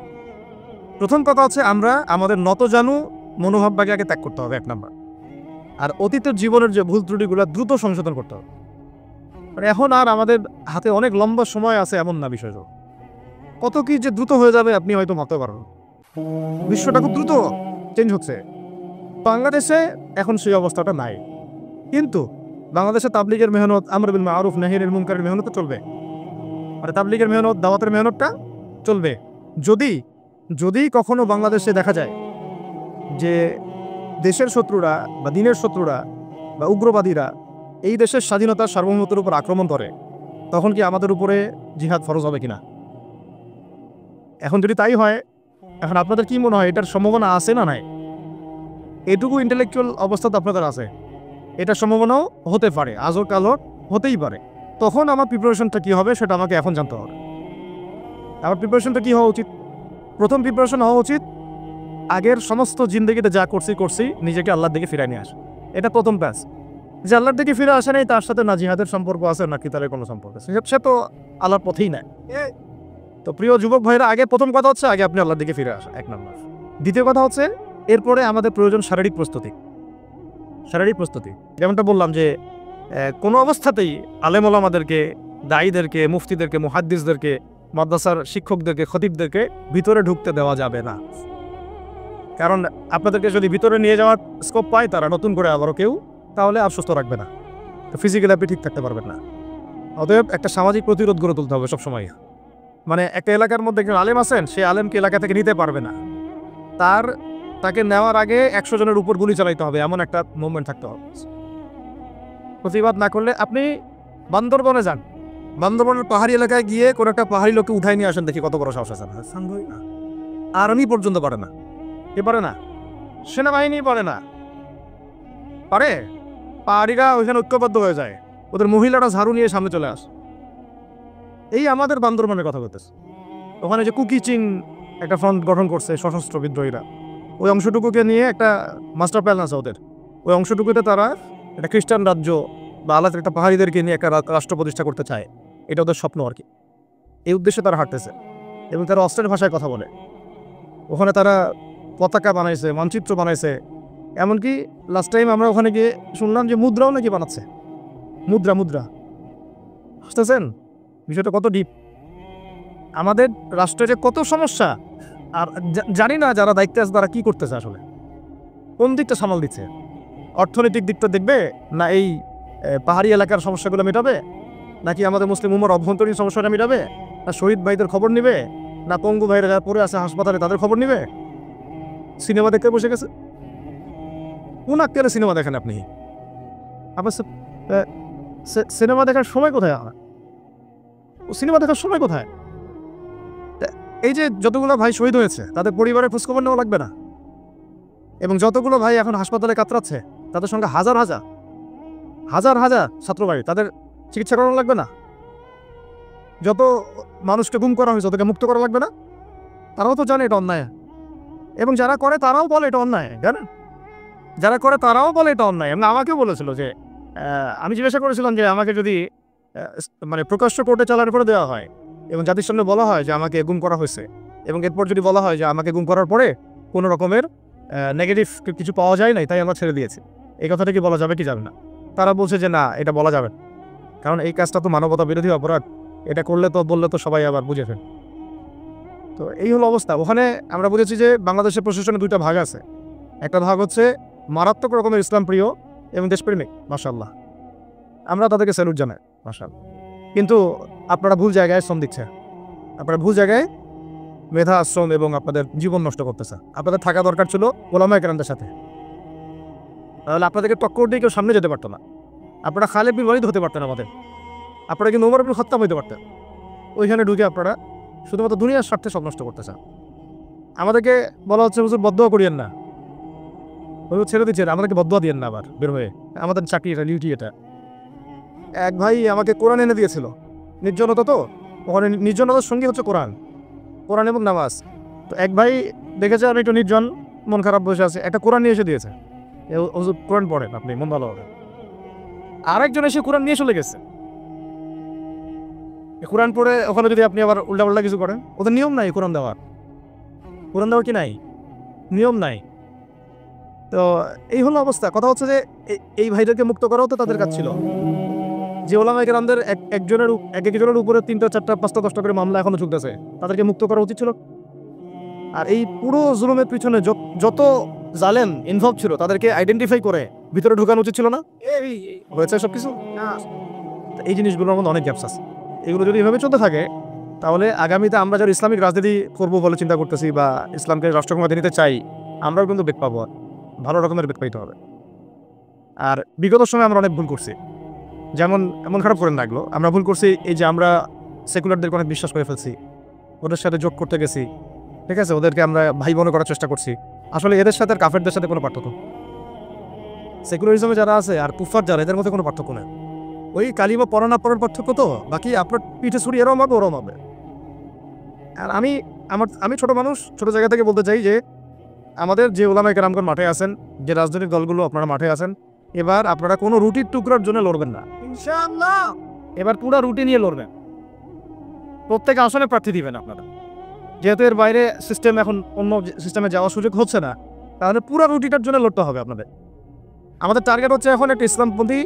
প্রথম কথা হচ্ছে, আমরা আমাদের নতজানু মনোভাবটাকে আগে ত্যাগ করতে হবে, 1 নাম্বার। আর অতীতের জীবনের যে ভুল ত্রুটিগুলো দ্রুত সংশোধন করতে হবে। মানে এখন আর আমাদের হাতে অনেক লম্বা সময় আছে এমন না বিষয়টা। কত কি যে দ্রুত হয়ে যাবে আপনি হয়তো ভাবতে পারেন। বিশ্বটা খুব দ্রুত চেঞ্জ হচ্ছে। বাংলাদেশে এখন সেই অবস্থাটা নাই, কিন্তু বাংলাদেশে তাবলীগের মেহনত, আমর বিল মারুফ নাহির মুনকারের মেহনত চলবে। মানে তাবলীগের মেহনত, দাওয়াতের মেহনতটা চলবে। যদি কখনো বাংলাদেশে দেখা যায় যে দেশের শত্রুরা বা দিনের শত্রুরা বা উগ্রবাদীরা এই দেশের স্বাধীনতার সার্বভৌমত্বের উপর আক্রমণ করে, তখন কি আমাদের উপরে জিহাদ ফরজ হবে কিনা? এখন যদি তাই হয়, এখন আপনাদের কি মনে হয় এটার সম্ভাবনা আছে না নাই? এটুকু ইন্টেলেকচুয়াল অবস্থা তো আপনাদের আছে, এটার সম্ভাবনাও হতে পারে, আজও কালও হতেই পারে। তখন আমার প্রিপারেশনটা কী হবে সেটা আমাকে এখন জানতে হবে। আমার প্রিপারেশনটা কী হওয়া উচিত? প্রথম প্রিপারেশন হওয়া উচিত, আগের সমস্ত জিন্দগিতে যা করছি নিজেকে আল্লাহর দিকে ফিরাই নিয়ে আসে। এটা প্রথম কাজ। যে আল্লাহর দিকে ফিরে আসে নাই, তার সাথে না জিহাদের সম্পর্ক আছে না কিতালের কোনো সম্পর্ক আছে, সে তো আল্লাহর পথেই নাই। তো প্রিয় যুবক ভাইরা, আগে প্রথম কথা হচ্ছে আগে আপনি আল্লাহর দিকে ফিরে আসেন, 1 নম্বর। দ্বিতীয় কথা হচ্ছে এরপরে আমাদের প্রয়োজন শারীরিক প্রস্তুতি। যেমনটা বললাম যে কোনো অবস্থাতেই আলেম ওলামাদেরকে, দায়ীদেরকে, মুফতিদেরকে, মুহাদ্দিসদেরকে, মাদ্রাসার শিক্ষকদেরকে, খতিবদেরকে ভিতরে ঢুকতে দেওয়া যাবে না। কারণ আপনাদেরকে যদি ভিতরে নিয়ে যাওয়ার স্কোপ পায় তারা নতুন করে আবারও কেউ, তাহলে আর সুস্থ রাখবে না, তো ফিজিক্যালি আপনি ঠিক থাকতে পারবেন না। অতএব একটা সামাজিক প্রতিরোধ গড়ে তুলতে হবে সবসময়। মানে একটা এলাকার মধ্যে একজন আলেম আছেন, সে আলেমকে এলাকা থেকে নিতে পারবে না, তাকে নেওয়ার আগে 100 জনের উপর গুলি চালাইতে হবে, এমন একটা মুভমেন্ট থাকতে হবে। প্রতিবাদ না করলে আপনি বান্দরবনে যান, বান্দরবনের পাহাড়ি এলাকায় গিয়ে কোনো একটা পাহাড়ি লোককে উঠাই নিয়ে আসেন, দেখি কত বড় সাহস আছে। আর্মি পর্যন্ত পারে না, পারে না, সেনাবাহিনী পারে না, পারে পাহাড়িরা ওইখানে ঐক্যবদ্ধ হয়ে যায়, ওদের মহিলারা ঝাড়ু নিয়ে সামনে চলে আসে। এই আমাদের বান্দরবনের কথা বলতেছে। ওখানে যে কুকিচিং একটা ফ্রন্ট গঠন করছে সশস্ত্র বিদ্রোহীরা, ওই অংশটুকুকে নিয়ে একটা মাস্টার প্ল্যান আছে ওদের। ওই অংশটুকুতে তারা একটা খ্রিস্টান রাজ্য বা আলাদা একটা পাহাড়িদেরকে নিয়ে একটা রাষ্ট্র প্রতিষ্ঠা করতে চায়, এটা ওদের স্বপ্ন আর কি। এই উদ্দেশ্যে তারা হাঁটতেছে এবং তারা অস্ট্রের ভাষায় কথা বলে। ওখানে তারা পতাকা বানাইছে, মানচিত্র বানাইছে, এমনকি লাস্ট টাইম আমরা ওখানে গিয়ে শুনলাম যে মুদ্রাও নাকি বানাচ্ছে। মুদ্রা বুঝতেছেন বিষয়টা কত ডিপ। আমাদের রাষ্ট্রের যে কত সমস্যা, আর জানি না যারা দায়িত্বে আছে তারা কি করতেছে, আসলে কোন দিকটা সামাল দিচ্ছে। অর্থনৈতিক দিকটা দেখবে না এই পাহাড়ি এলাকার সমস্যাগুলো মেটাবে, নাকি আমাদের মুসলিম উম্মার অভ্যন্তরীণ সমস্যাটা মেটাবে, না শহীদ ভাইদের খবর নিবে, না পঙ্গু ভাইরা যারা পড়ে আছে হাসপাতালে তাদের খবর নিবে? সিনেমা দেখতে বসে গেছে। কোন আক্কেলে সিনেমা দেখেন আপনি? আবার সিনেমা দেখার সময় কোথায়? সিনেমা দেখার সময় কোথায়? এই যে যতগুলো ভাই শহীদ হয়েছে তাদের পরিবারের খোঁজখবর নেওয়া লাগবে না? এবং যতগুলো ভাই এখন হাসপাতালে কাতরাচ্ছে তাদের সঙ্গে হাজার হাজার ছাত্র ভাই, তাদের চিকিৎসা করানো লাগবে না? যত মানুষকে গুম করা হয়েছে ওদেরকে মুক্ত করা লাগবে না? তারাও তো জানে এটা অন্যায়, এবং যারা করে তারাও বলে এটা অন্যায়। জানেন, যারা করে তারাও বলে এটা অন্যায়। এবং আমাকেও বলেছিল যে আমি জিজ্ঞাসা করেছিলাম যে আমাকে যদি মানে প্রকাশ্য কোর্টে চালান করে দেওয়া হয় এবং জাতির সামনে বলা হয় যে আমাকে গুম করা হয়েছে, এবং এরপর যদি বলা হয় যে আমাকে গুম করার পরে কোনো রকমের নেগেটিভ কিছু পাওয়া যায় নাই তাই আমরা ছেড়ে দিয়েছি, এই কথাটা কি বলা যাবে কি যাবে না? তারা বলছে যে না, এটা বলা যাবে না, কারণ এই কাজটা তো মানবতা বিরোধী অপরাধ, এটা বললে তো সবাই আবার বুঝে ফেল। তো এই হলো অবস্থা। ওখানে আমরা বুঝেছি যে বাংলাদেশের প্রশাসনে 2টা ভাগ আছে। একটা ভাগ হচ্ছে মারাত্মক রকমের ইসলাম প্রিয় এবং দেশপ্রেমিক, মাশাআল্লাহ, আমরা তাদেরকে স্যালুট জানাই, মাশাআল্লাহ। কিন্তু আপনারা ভুল জায়গায় শ্রম দিচ্ছে, আপনারা ভুল জায়গায় মেধা আশ্রম এবং আপনাদের জীবন নষ্ট করতেছে। আপনাদের থাকা দরকার ছিল ওলামায়ে কেরামদের সাথে, তাহলে আপনাদেরকে টক্কর দিয়ে কেউ সামনে যেতে পারতো না। আপনারা খালিদ বিন ওয়ালিদ হতে পারতেন আমাদের, আপনারা কিন্তু ওমর ইবনে খাত্তাব হইতে পারতেন। ওইখানে ঢুকে আপনারা শুধুমাত্র দুনিয়ার স্বার্থে সব নষ্ট করতেছেন। আমাদেরকে বলা হচ্ছে হুজুর বদদোয়া করিয়েন না, হুজুর ছেড়ে দিচ্ছেন, আমাদেরকে বদদোয়া দিয়েন না আবার বের হয়ে, আমাদের চাকরি এটা, ডিউটি এটা। এক ভাই আমাকে কোরআন এনে দিয়েছিল, নির্জনতা, তো ওখানে নির্জনতার সঙ্গী হচ্ছে কোরআন এবং নামাজ। তো এক ভাই দেখেছে আমি একটু নির্জন, মন খারাপ বসে আছে, একটা কোরআন নিয়ে এসে দিয়েছে, হুজুর কোরআন পড়েন আপনি, মন ভালো হবে। আরেকজন এসে কোরআন নিয়ে চলে গেছে। কোরআন পড়ে ওখানে যদি আপনি আবার উল্টাপাল্টা কিছু করেন, ওদের নিয়ম নাই কোরআন দেওয়ার কি নাই, নিয়ম নাই। তো এই হলো অবস্থা। কথা হচ্ছে যে এই ভাইদেরকে মুক্ত করাও তো তাদের কাজ ছিল। যে ওলামায়ে কেরামদের একজনের উপরে 3টা 4টা 5টা 10টা করে মামলা এখনো চলতেছে, তাদেরকে মুক্ত করা উচিত ছিল। আর এই পুরো জুলুমের পিছনে যত জালেম ইনভলভ ছিল তাদেরকে আইডেন্টিফাই করে ভিতরে ঢুকানো উচিত ছিল না? হয়েছে সবকিছু। এই জিনিসগুলোর মধ্যে অনেক গ্যাপস আছে। এগুলো যদি এভাবে চলতে থাকে তাহলে আগামীতে আমরা যারা ইসলামিক রাজনীতি করবো বলে চিন্তা করতেছি বা ইসলামকে রাষ্ট্রক্ষমতা নিতে চাই, আমরাও কিন্তু বেগ পাবো, ভালো রকমের বেগ পাইতে হবে। আর বিগত সময় আমরা অনেক ভুল করছি, যেমন এমন খারাপ করে লাগলো, আমরা ভুল করছি এই যে আমরা সেকুলারদেরকে অনেক বিশ্বাস করে ফেলছি, ওদের সাথে যোগ করতে গেছি, ঠিক আছে, ওদেরকে আমরা ভাই বোন করার চেষ্টা করছি। আসলে এদের সাথে আর কাফেরদের সাথে কোনো পার্থক্য, সেকুলারিজমে যারা আছে আর কুফার যারা, এদের মধ্যে কোনো পার্থক্য নেই। ওই কালিমা পড়া না পড়ার পার্থক্য, তো বাকি আপনার পিঠে ছুরি এরম হবে ওরম হবে। আর আমি ছোট মানুষ, ছোট জায়গা থেকে বলতে চাই যে আমাদের যে ওলামায়ে কেরামগণ মাঠে আছেন, যে রাজনৈতিক দলগুলো আপনারা মাঠে আছেন, এবার আপনারা কোনো রুটির টুকরার জন্য লড়বেন না ইনশাআল্লাহ। এবার পুরো রুটি নিয়ে লড়বেন, প্রত্যেক আসনে প্রার্থী দিবেন আপনারা, যেহেতু এর বাইরে সিস্টেম এখন অন্য সিস্টেমে যাওয়ার সুযোগ হচ্ছে না, তাহলে পুরো রুটিটার জন্য লড়তে হবে আপনাদের। আমাদের টার্গেট হচ্ছে এখন একটা ইসলামপন্থী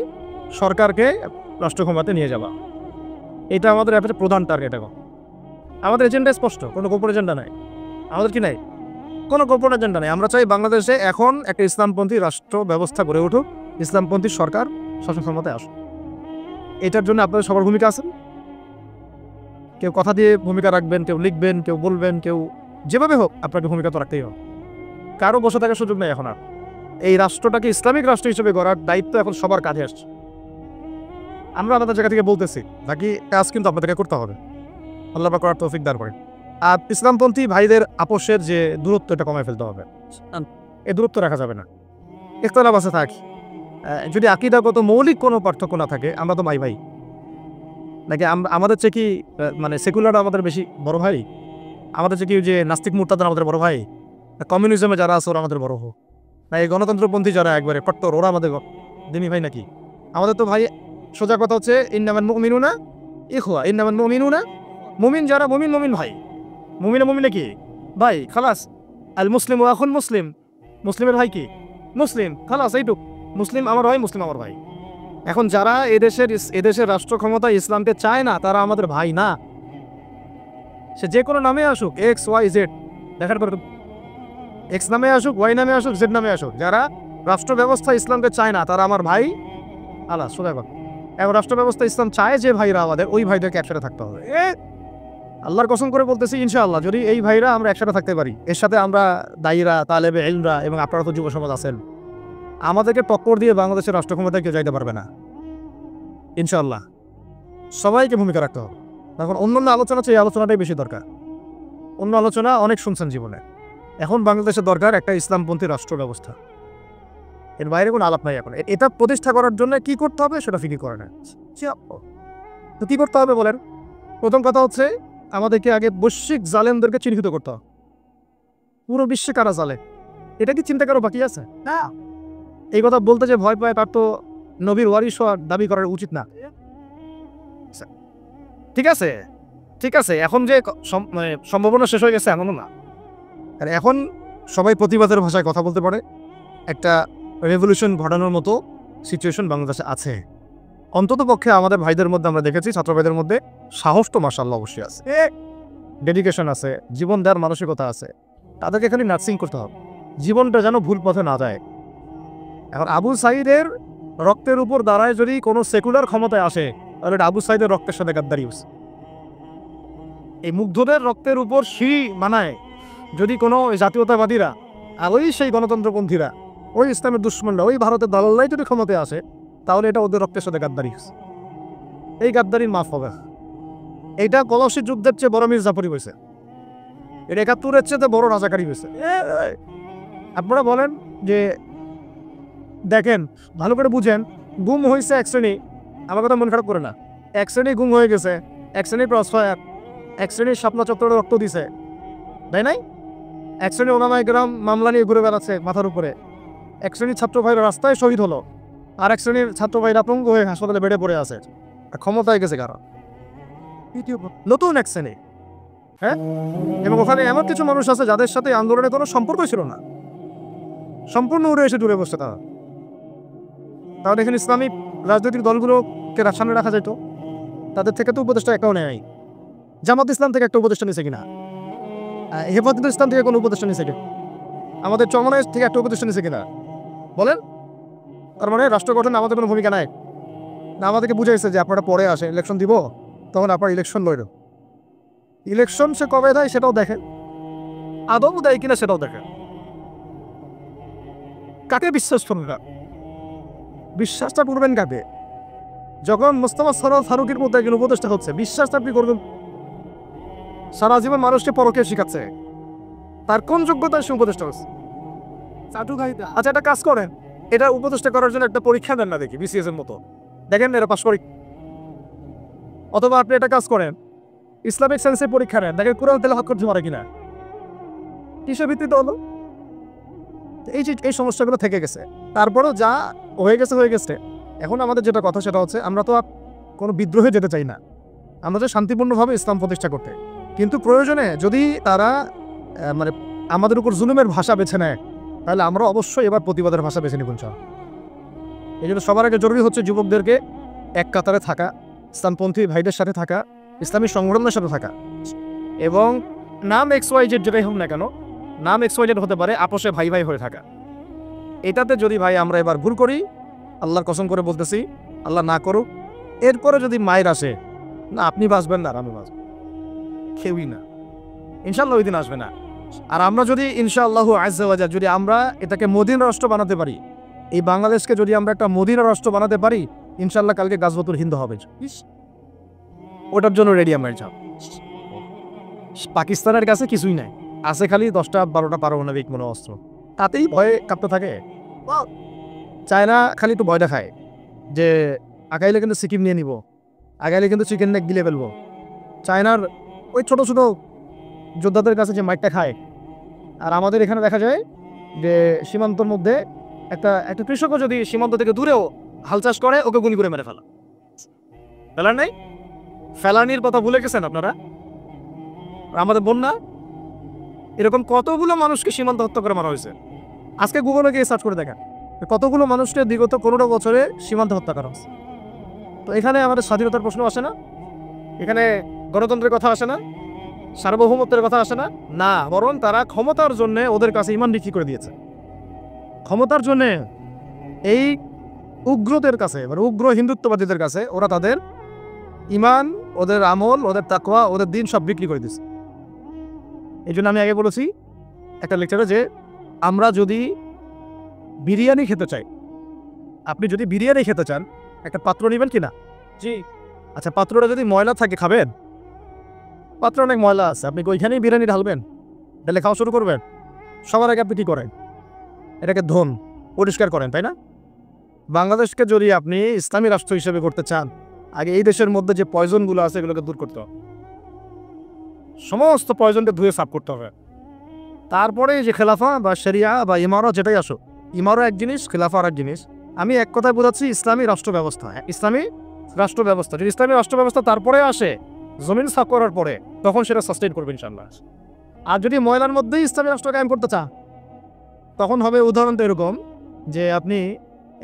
সরকারকে রাষ্ট্র ক্ষমতাতে নিয়ে যাওয়া, এটা আমাদের একটা প্রধান টার্গেট। এখন আমাদের এজেন্ডা স্পষ্ট, কোনো গোপন এজেন্ডা নাই আমাদের, কি নাই কোনো গোপন এজেন্ডা নেই। আমরা চাই বাংলাদেশে এখন একটা ইসলামপন্থী রাষ্ট্র ব্যবস্থা গড়ে উঠুক, ইসলামপন্থী সরকার শাসন ক্ষমতায় আসুক। এটার জন্য আপনাদের সবার ভূমিকা আছে। কেউ কথা দিয়ে ভূমিকা রাখবেন, কেউ লিখবেন, কেউ বলবেন, কেউ যেভাবে হোক আপনাকে ভূমিকা তো রাখতেই হবে। কারো বসে থাকার সুযোগ নেই এখন আর। এই রাষ্ট্রটাকে ইসলামিক রাষ্ট্র হিসেবে গড়ার দায়িত্ব এখন সবার কাঁধে আসছে। আমরা আমাদের জায়গা থেকে বলতেছি, বাকি কাজ কিন্তু আপনাদেরকে করতে হবে। আল্লাহ পাক করার তৌফিক দান করেন। আর ইসলামপন্থী ভাইদের আপোষের যে দূরত্ব, এটা কমায় ফেলতে হবে। এই দূরত্ব রাখা যাবে না। ইখতিলাফ আছে থাক, যদি আকীদাগত মৌলিক কোনো পার্থক্য না থাকে, আমরা তো ভাই ভাই নাকি? আমাদের চেয়ে কি মানে সেকুলার আমাদের বেশি বড় ভাই? আমাদের চেয়ে কি যে নাস্তিক মুরতাদ আমাদের বড় ভাই? কমিউনিজমে যারা আছে ওরা আমাদের বড় হোক, না এই গণতন্ত্রপন্থী যারা একবারে কট্টর ওরা আমাদের দিনী ভাই নাকি? আমাদের তো ভাই, সোজা কথা হচ্ছে ইন্নামাল মুমিনুনা ইখওয়া, ইন্নামাল মুমিনুনা, মুমিন যারা মুমিন, মুমিন ভাই, মুমিনে মুমিনে কি ভাই, খালাস। আল মুসলিম ও আখুন মুসলিম, মুসলিমের ভাই কি মুসলিম, খালাস এইটুক। মুসলিম আমার ভাই, মুসলিম আমার ভাই। এখন যারা এদেশের রাষ্ট্র ক্ষমতা ইসলামকে চায় না, তারা আমাদের ভাই না। সে যে কোনো নামে আসুক, এক্স ওয়াই জেড, দেখার পর এক্স নামে আসুক, ওয়াই নামে আসুক, জেড নামে আসুক, যারা রাষ্ট্র ব্যবস্থা ইসলামকে চায় না তারা আমার ভাই। আল্লাহ সোজা কথা। এখন রাষ্ট্র ব্যবস্থা ইসলাম চায় যে ভাইরা আমাদের, ওই ভাইদেরকে একসাথে থাকতে হবে। আল্লাহর কসম করে বলতেছি, ইনশাআল্লাহ যদি এই ভাইরা আমরা একসাথে থাকতে পারি, এর সাথে আমরা দায়ীরা, তালেবে ইলমরা এবং আপনারা তো যুব সমাজ আছেন, আমাদেরকে টক্কর দিয়ে বাংলাদেশের রাষ্ট্র ক্ষমতায় কেউ যাইতে পারবে না ইনশাআল্লাহ। সবাইকে ভূমিকা রাখতে হবে। এখন অন্যান্য আলোচনা চেয়ে এই আলোচনাটাই বেশি দরকার। অন্য আলোচনা অনেক শুনছেন জীবনে, এখন বাংলাদেশের দরকার একটা ইসলামপন্থী রাষ্ট্র ব্যবস্থা। এর বাইরে কোনো আলাপ নাই এখন। এটা প্রতিষ্ঠা করার জন্য কি করতে হবে সেটা ফিকির করে না। তো কী করতে হবে বলেন? প্রথম কথা হচ্ছে আমাদেরকে আগে বৈশ্বিক জালেমদেরকে চিহ্নিত করতে হবে। পুরো বিশ্বে কারা জালেম, এটা কি চিন্তা করো বাকি আছে? না, এই কথা বলতে যে ভয় পায় তার তো নবীর ওয়ারিস হওয়ার দাবি করার উচিত না। ঠিক আছে, ঠিক আছে, এখন যে সম্ভাবনা শেষ হয়ে গেছে এমনও না। আর এখন সবাই প্রতিবাদের ভাষায় কথা বলতে পারে, একটা রেভলিউশন ঘটানোর মতো সিচুয়েশন বাংলাদেশে আছে। অন্তত পক্ষে আমাদের ভাইদের মধ্যে আমরা দেখেছি, ছাত্র ভাইদের মধ্যে সাহস তো মাশাআল্লাহ অবশ্যই আছে, ডেডিকেশন আছে, জীবন দেওয়ার মানসিকতা আছে। তাদেরকে খালি নার্সিং করতে হবে, জীবনটা যেন ভুল পথে না যায়। এখন আবু সাঈদের রক্তের উপর দাঁড়ায় যদি কোনো সেকুলার ক্ষমতায় আসে, তাহলে এটা আবু সাঈদের রক্তের সাথে গাদ্দারি হচ্ছে। এই মুগ্ধদের রক্তের উপর সিঁড়ি মানায় যদি কোনো জাতীয়তাবাদীরা, আর ওই সেই গণতন্ত্রপন্থীরা, ওই ইসলামের দুশ্মনরা, ওই ভারতের দালাল্লাই যদি ক্ষমতায় আসে, তাহলে এটা ওদের রক্তের সাথে গাদ্দারি হচ্ছে। এই গাদ্দারির মাফ হবে। এইটা কলসি যুদ্ধের চেয়ে বড় মির্জাফরি হয়েছে, এটা ৭১-এর চেয়ে বড় রাজাকারী হয়েছে। আপনারা বলেন যে দেখেন, ভালো করে বুঝেন, গুম হয়েছে এক শ্রেণী, আমার কথা মন খারাপ করে না, এক শ্রেণী গুম হয়ে গেছে, এক শ্রেণী ক্রসফায়ার, এক শ্রেণীর স্বপ্ন চত্বরে রক্ত দিছে, তাই নাই? এক শ্রেণী ওলামায়ে কেরাম মামলা নিয়ে ঘুরে বেড়াচ্ছে মাথার উপরে, এক শ্রেণীর ছাত্র ভাইরা রাস্তায় শহীদ হলো, আর এক শ্রেণীর ছাত্র ভাইরা পঙ্গু হয়ে হাসপাতালে বেডে পড়ে আছে। ক্ষমতায় গেছে কারা? নতুন এক শ্রেণী, হ্যাঁ। এবং ওখানে এমন কিছু মানুষ আছে যাদের সাথে আন্দোলনের কোনো সম্পর্ক ছিল না, সম্পূর্ণ উড়ে এসে দূরে বসছে তারা। তাহলে এখানে ইসলামিক রাজনৈতিক দলগুলোকে সামনে রাখা যেত, তাদের থেকে তো উপদেষ্টা একটাও নেই। জামাত ইসলাম থেকে একটা উপদেষ্টা নিছে কিনা? হেফাজতুল ইসলাম থেকে কোনো উপদেষ্টা নিছে কিনা? আমাদের চরমনায় থেকে একটা উপদেষ্টা নিছে কিনা বলেন? তার মানে রাষ্ট্র গঠনে আমাদের কোনো ভূমিকা নাই না। আমাদেরকে বুঝাইছে যে আপনারা পরে আসে ইলেকশন দিব, তখন আপনার ইলেকশন লইল। ইলেকশন সে কবে দেয় সেটাও দেখেন, আদৌ দেয় কিনা সেটাও দেখেন। কাকে বিশ্বাস করবেন? বিশ্বাসটা করবেন কাকে? যখন মোস্তফা সরোয়ার ফারুকের মধ্যে একজন উপদেষ্টা হচ্ছে, বিশ্বাসটা আপনি করবেন? সারা জীবন মানুষকে পরকে শিখাচ্ছে, তার কোন যোগ্যতায় সে উপদেষ্টা হচ্ছে? আচ্ছা, একটা কাজ করেন, এটা উপদেষ্টা করার জন্য একটা পরীক্ষা দেন না, দেখি বিসিএস এর মতো, দেখেন এরা পাস করি। অথবা আপনি একটা কাজ করেন, ইসলামিক সায়েন্সের পরীক্ষা নেন, দেখেন কোরআন তেলাওয়াত করতে পারে কিনা। কিসের ভিত্তিতে হলো? এই সমস্যাগুলো থেকে গেছে। তারপরেও যা হয়ে গেছে হয়ে গেছে। এখন আমাদের যেটা কথা সেটা হচ্ছে, আমরা তো কোনো বিদ্রোহে যেতে চাই না, আমাদের শান্তিপূর্ণভাবে ইসলাম প্রতিষ্ঠা করতে। কিন্তু প্রয়োজনে যদি তারা মানে আমাদের উপর জুলুমের ভাষা বেছে নেয়, তাহলে আমরা অবশ্যই এবার প্রতিবাদের ভাষা বেছে নিব ইনশাআল্লাহ। এই জন্য সবার আগে জরুরি হচ্ছে যুবকদেরকে এক কাতারে থাকা, ইসলামপন্থী ভাইদের সাথে থাকা, ইসলামী সংগঠনের সাথে থাকা, এবং নাম XYZ যেটাই হোক না কেন, নাম XYZ হতে পারে, আপোষে ভাই ভাই হয়ে থাকা। এটাতে যদি ভাই আমরা এবার ভুল করি, আল্লাহর কসম করে বলতেছি, আল্লাহ না করুক, এরপরে যদি মায়ের আসে, না আপনি বাঁচবেন না আর আমি বাঁচব, কেউই না, ইনশাআল্লাহ ওই দিন আসবে না। আর আমরা যদি ইনশাআল্লাহু আজ্জা ওয়া জাল যদি আমরা এটাকে মদিনা রাষ্ট্র বানাতে পারি, এই বাংলাদেশকে যদি আমরা একটা মদিনা রাষ্ট্র বানাতে পারি, ইনশাআল্লাহ কালকে গাজওয়াতুল হিন্দ হবে, ওটার জন্য রেডি আমরা। পাকিস্তানের কাছে কিছুই নাই, আছে খালি 10টা 12টা পারমাণবিক মনো অস্ত্র, তাতেই ভয়ে কাঁপতে থাকে। চায়না খালি একটু ভয় দেখায় যে আগাইলে কিন্তু সিকিম নিয়ে নিব, আগাইলে কিন্তু চিকেন নেক গিলে ফেলবো। চায়নার ওই ছোটো ছোটো যোদ্ধাদের কাছে যে মাইকটা খায়, আর আমাদের এখানে দেখা যায় যে সীমান্তর মধ্যে একটা কৃষকও যদি সীমান্ত থেকে দূরেও হাল চাষ করে, ওকে গুলি করে মেরে ফেলার নাই। ফেলানির কথা ভুলে গেছেন আপনারা? আমাদের বন্যা, এরকম কতগুলো মানুষকে সীমান্ত হত্যা করে মারা হয়েছে। আজকে গুগলে গিয়ে সার্চ করে দেখেন কতগুলো মানুষকে বিগত 15 বছরে সীমান্ত হত্যা করা হচ্ছে। তো এখানে আমাদের স্বাধীনতার প্রশ্ন আসে না, এখানে গণতন্ত্রের কথা আসে না, সার্বভৌমত্বের কথা আসে না, না, বরং তারা ক্ষমতার জন্য ওদের কাছে ইমান বিক্রি করে দিয়েছে। ক্ষমতার জন্য এই উগ্রদের কাছে, মানে উগ্র হিন্দুত্ববাদীদের কাছে ওরা তাদের ইমান, ওদের আমল, ওদের তাকওয়া, ওদের দিন সব বিক্রি করে দিচ্ছে। এই জন্য আমি আগে বলেছি একটা লেকচারে যে আমরা যদি বিরিয়ানি খেতে চাই, আপনি যদি বিরিয়ানি খেতে চান, একটা পাত্র নেবেন কিনা? জি। আচ্ছা, পাত্রটা যদি ময়লা থাকে খাবেন? পাত্র অনেক ময়লা আছে, আপনি ওইখানেই বিরিয়ানি ঢালবেন, ঢেলে খাওয়া শুরু করবেন? সবার আগে আপনি কী করেন? এটাকে ধোন, পরিষ্কার করেন, তাই না? বাংলাদেশকে যদি আপনি ইসলামী রাষ্ট্র হিসেবে করতে চান, আগে এই দেশের মধ্যে যে পয়জনগুলো আছে এগুলোকে দূর করতে হবে, সমস্ত পয়জনকে ধুয়ে সাফ করতে হবে। তারপরে যে খেলাফা বা শরিয়া বা ইমারত যেটাই আসো, ইমারও এক জিনিস, খেলাফা আর এক জিনিস। আমি এক কথায় বোঝাচ্ছি ইসলামী রাষ্ট্র ব্যবস্থা। ইসলামী রাষ্ট্র ব্যবস্থা, যদি ইসলামী রাষ্ট্র ব্যবস্থা তারপরে আসে জমিন সাফ করার পরে, তখন সেটা সাস্টেইন করবে ইনশাআল্লাহ। আর যদি ময়লার মধ্যেই ইসলামী রাষ্ট্র কায়েম করতে চান, তখন হবে উদাহরণটা এরকম যে আপনি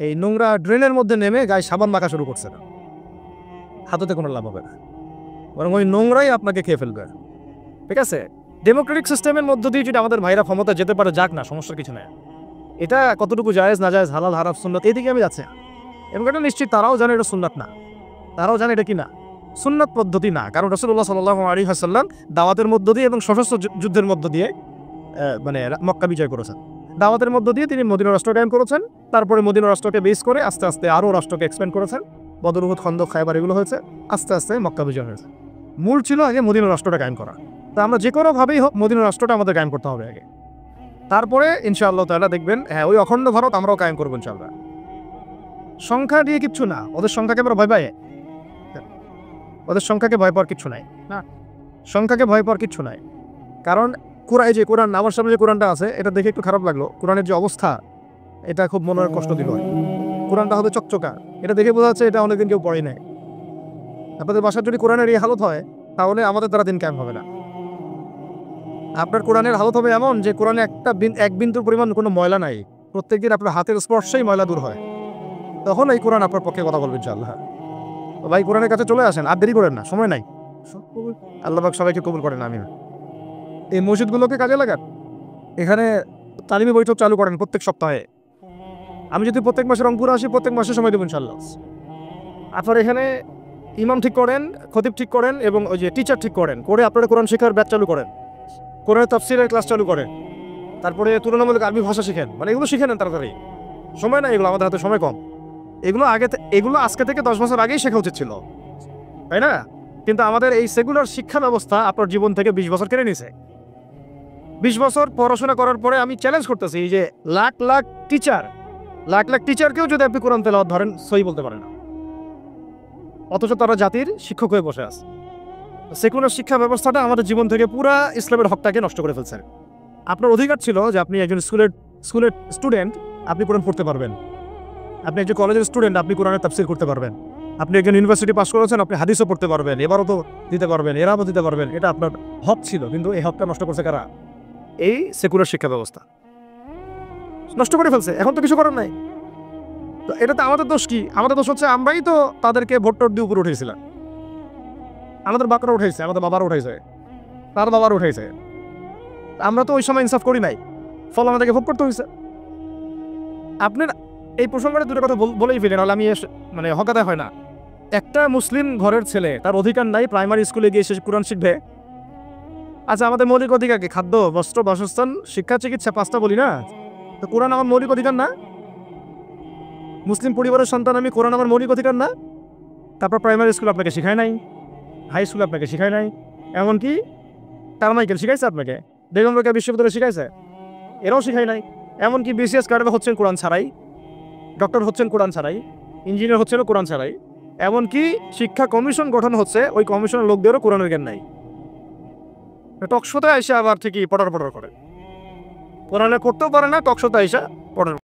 এই নোংরা ড্রেনের মধ্যে নেমে গায়ে সাবান মাখা শুরু করছেন, হাততে কোনো লাভ হবে না, বরং ওই নোংরাই আপনাকে খেয়ে ফেলবে। ঠিক আছে, ডেমোক্রেটিক সিস্টেমের মধ্য দিয়ে যদি আমাদের ভাইরা ক্ষমতা যেতে পারে, যাক না, সমস্যার কিছু নেই। এটা কতটুকু জায়েজ না জায়েজ, হালাল হারাম সুন্নাত, এদিকে আমি যাচ্ছি। এবং এটা নিশ্চিত তারাও জানে এটা সুন্নাত না, তারাও জানে এটা কি না, সুন্নাত পদ্ধতি না। কারণ রাসূলুল্লাহ সাল্লাল্লাহু আলাইহি ওয়াসাল্লাম দাওয়াতের মধ্য দিয়ে এবং সশস্ত্র যুদ্ধের মধ্য দিয়ে মানে মক্কা বিজয় করেছেন। দাওয়াতের মধ্য দিয়ে তিনি মদিনা রাষ্ট্র কায়েম করেছেন, তারপরে মদিনা রাষ্ট্রকে বেস করে আস্তে আস্তে আরও রাষ্ট্রকে এক্সপ্যান্ড করেছেন। বদর, উহুদ, খন্দক, খায়বার এগুলো হয়েছে, আস্তে আস্তে মক্কা বিজয় হয়েছে। মূল ছিল আগে মদিনা রাষ্ট্রটা কায়েম করা। তা আমরা যে কোনোভাবেই হোক মদিনা রাষ্ট্রটা আমাদের কায়েম করতে হবে আগে, তারপরে ইনশাআল্লাহ তাআলা দেখবেন হ্যাঁ ওই অখণ্ড ভারত আমরাও কায়েম করবো ইনশাআল্লাহ। সংখ্যা দিয়ে কিচ্ছু না, ওদের সংখ্যাকে আমরা ভয় পাই, ওদের সংখ্যাকে ভয় পাওয়ার কিচ্ছু নাই, না, সংখ্যাকে ভয় পাওয়ার কিচ্ছু নাই। কারণ যে কোরআন, আমার সামনে যে কোরআনটা আছে, এটা দেখে একটু খারাপ লাগলো। কোরআনের যে অবস্থা, এটা খুব মনের কষ্ট দিল। কোরআনটা হবে চকচকা, এটা দেখে বোঝা যাচ্ছে এটা অনেকদিন কেউ পড়ে নেয়। আপনাদের বাসার যদি কোরআনের এই হালত হয়, তাহলে আমাদের দ্বারা দিন কায়েম হবে না। আপনার কোরআনের হালত হবে এমন যে কোরআনে এক বিন্দুর পরিমাণ কোনো ময়লা নাই, প্রত্যেকদিন আপনার হাতের স্পর্শেই ময়লা দূর হয়, তখন এই কোরআন আপনার পক্ষে কথা বলবে ইনশাআল্লাহ। ভাই কোরআনের কাছে চলে আসেন, আর দেরি করেন না, সময় নাই। আল্লাহ পাক সবাইকে কবুল করেন, আমিন। এই মসজিদগুলোকে কাজে লাগান, এখানে তালিমি বৈঠক চালু করেন প্রত্যেক সপ্তাহে। আমি যদি প্রত্যেক মাসে রংপুরে আসি, প্রত্যেক মাসে সময় দেবো ইনশাআল্লাহ। আপনার এখানে ইমাম ঠিক করেন, খতিব ঠিক করেন, এবং ওই যে টিচার ঠিক করেন, করে আপনারা কোরআন শেখার ব্যাচ চালু করেন, কোরআনের তাফসীরের ক্লাস চালু করেন, তারপরে তুলনামূলক আরবি ভাষা শিখেন, মানে এগুলো শিখে নেন তাড়াতাড়ি। সময় না, এগুলো আমাদের হাতে সময় কম। এগুলো আজকে থেকে 10 বছর আগেই শেখা উচিত ছিল, তাই না? কিন্তু আমাদের এই সেকুলার শিক্ষা ব্যবস্থা আপনার জীবন থেকে 20 বছর কেড়ে নিছে। 20 বছর পড়াশোনা করার পরে আমি চ্যালেঞ্জ করতেছি যে লাখ লাখ টিচারকেও যদি আপনি কোরআন তেলাওয়াত ধরেন, সহি বলতে পারে না, অথচ তারা জাতির শিক্ষক হয়ে বসে আছে। সেকুলার শিক্ষা ব্যবস্থাটা আমাদের জীবন থেকে পুরা ইসলামের হকটাকে নষ্ট করে ফেলছে। আপনার অধিকার ছিল যে আপনি একজন স্কুলের স্টুডেন্ট, আপনি কোরআন পড়তে পারবেন। আপনি একজন কলেজের স্টুডেন্ট, আপনি কোরআনের তাফসীর করতে পারবেন। আপনি একজন ইউনিভার্সিটি পাস করেছেন, আপনি হাদিসও পড়তে পারবেন, এবারও তো দিতে পারবেন, এরাও দিতে পারবেন, এটা আপনার হক ছিল। কিন্তু এই হকটা নষ্ট করছে কারা? এই সেকুলার শিক্ষা ব্যবস্থা নষ্ট করে ফেলছে। এখন তো কিছু করার নাই। তো এটা তো আমাদের দোষ কি? আমাদের দোষ হচ্ছে আমরাই তো তাদেরকে ভোট টোট দিয়ে উপরে উঠেছিলাম। আমাদের বাকরা উঠাইছে, আমাদের বাবারা উঠাইছে, তার বাবার উঠাইছে। আমরা তো ওই সময় ইনসাফ করি নাই, ফলে আমাদেরকে ভোগ করতে হয়েছে। আপনার এই প্রসঙ্গে দুটো কথা বলেই ফেলেন, নাহলে আমি মানে হকাতে হয় না। একটা মুসলিম ঘরের ছেলে, তার অধিকার নাই প্রাইমারি স্কুলে গিয়ে সে কোরআন শিখবে? আচ্ছা, আমাদের মৌলিক অধিকার কি? খাদ্য, বস্ত্র, বাসস্থান, শিক্ষা, চিকিৎসা, 5টা বলি না? তো কোরআন আমার মৌলিক অধিকার না? মুসলিম পরিবারের সন্তান আমি, কোরআন আমার মৌলিক অধিকার না? তারপর প্রাইমারি স্কুল আপনাকে শিখায় নাই, হাই স্কুল আপনাকে শিখায় নাই, এমনকি কারমাইকেল শিখাইছে আপনাকে, বেগমবাড়িয়া বিশ্ববিদ্যালয়ে শিখাইছে, এরাও শিখায় নাই। এমনকি বিসিএস কার্ডে হচ্ছেন কোরআন ছাড়াই, ডক্টর হচ্ছেন কোরআন ছাড়াই, ইঞ্জিনিয়ার হচ্ছেন কোরআন ছাড়াই, এমনকি শিক্ষা কমিশন গঠন হচ্ছে, ওই কমিশনের লোকদেরও কোরআনের জ্ঞান নাই। টকশোতে এসে আবার ঠিকই পটার করে, কোরআনে করতেও পারে না, টকশোতে এসে পটার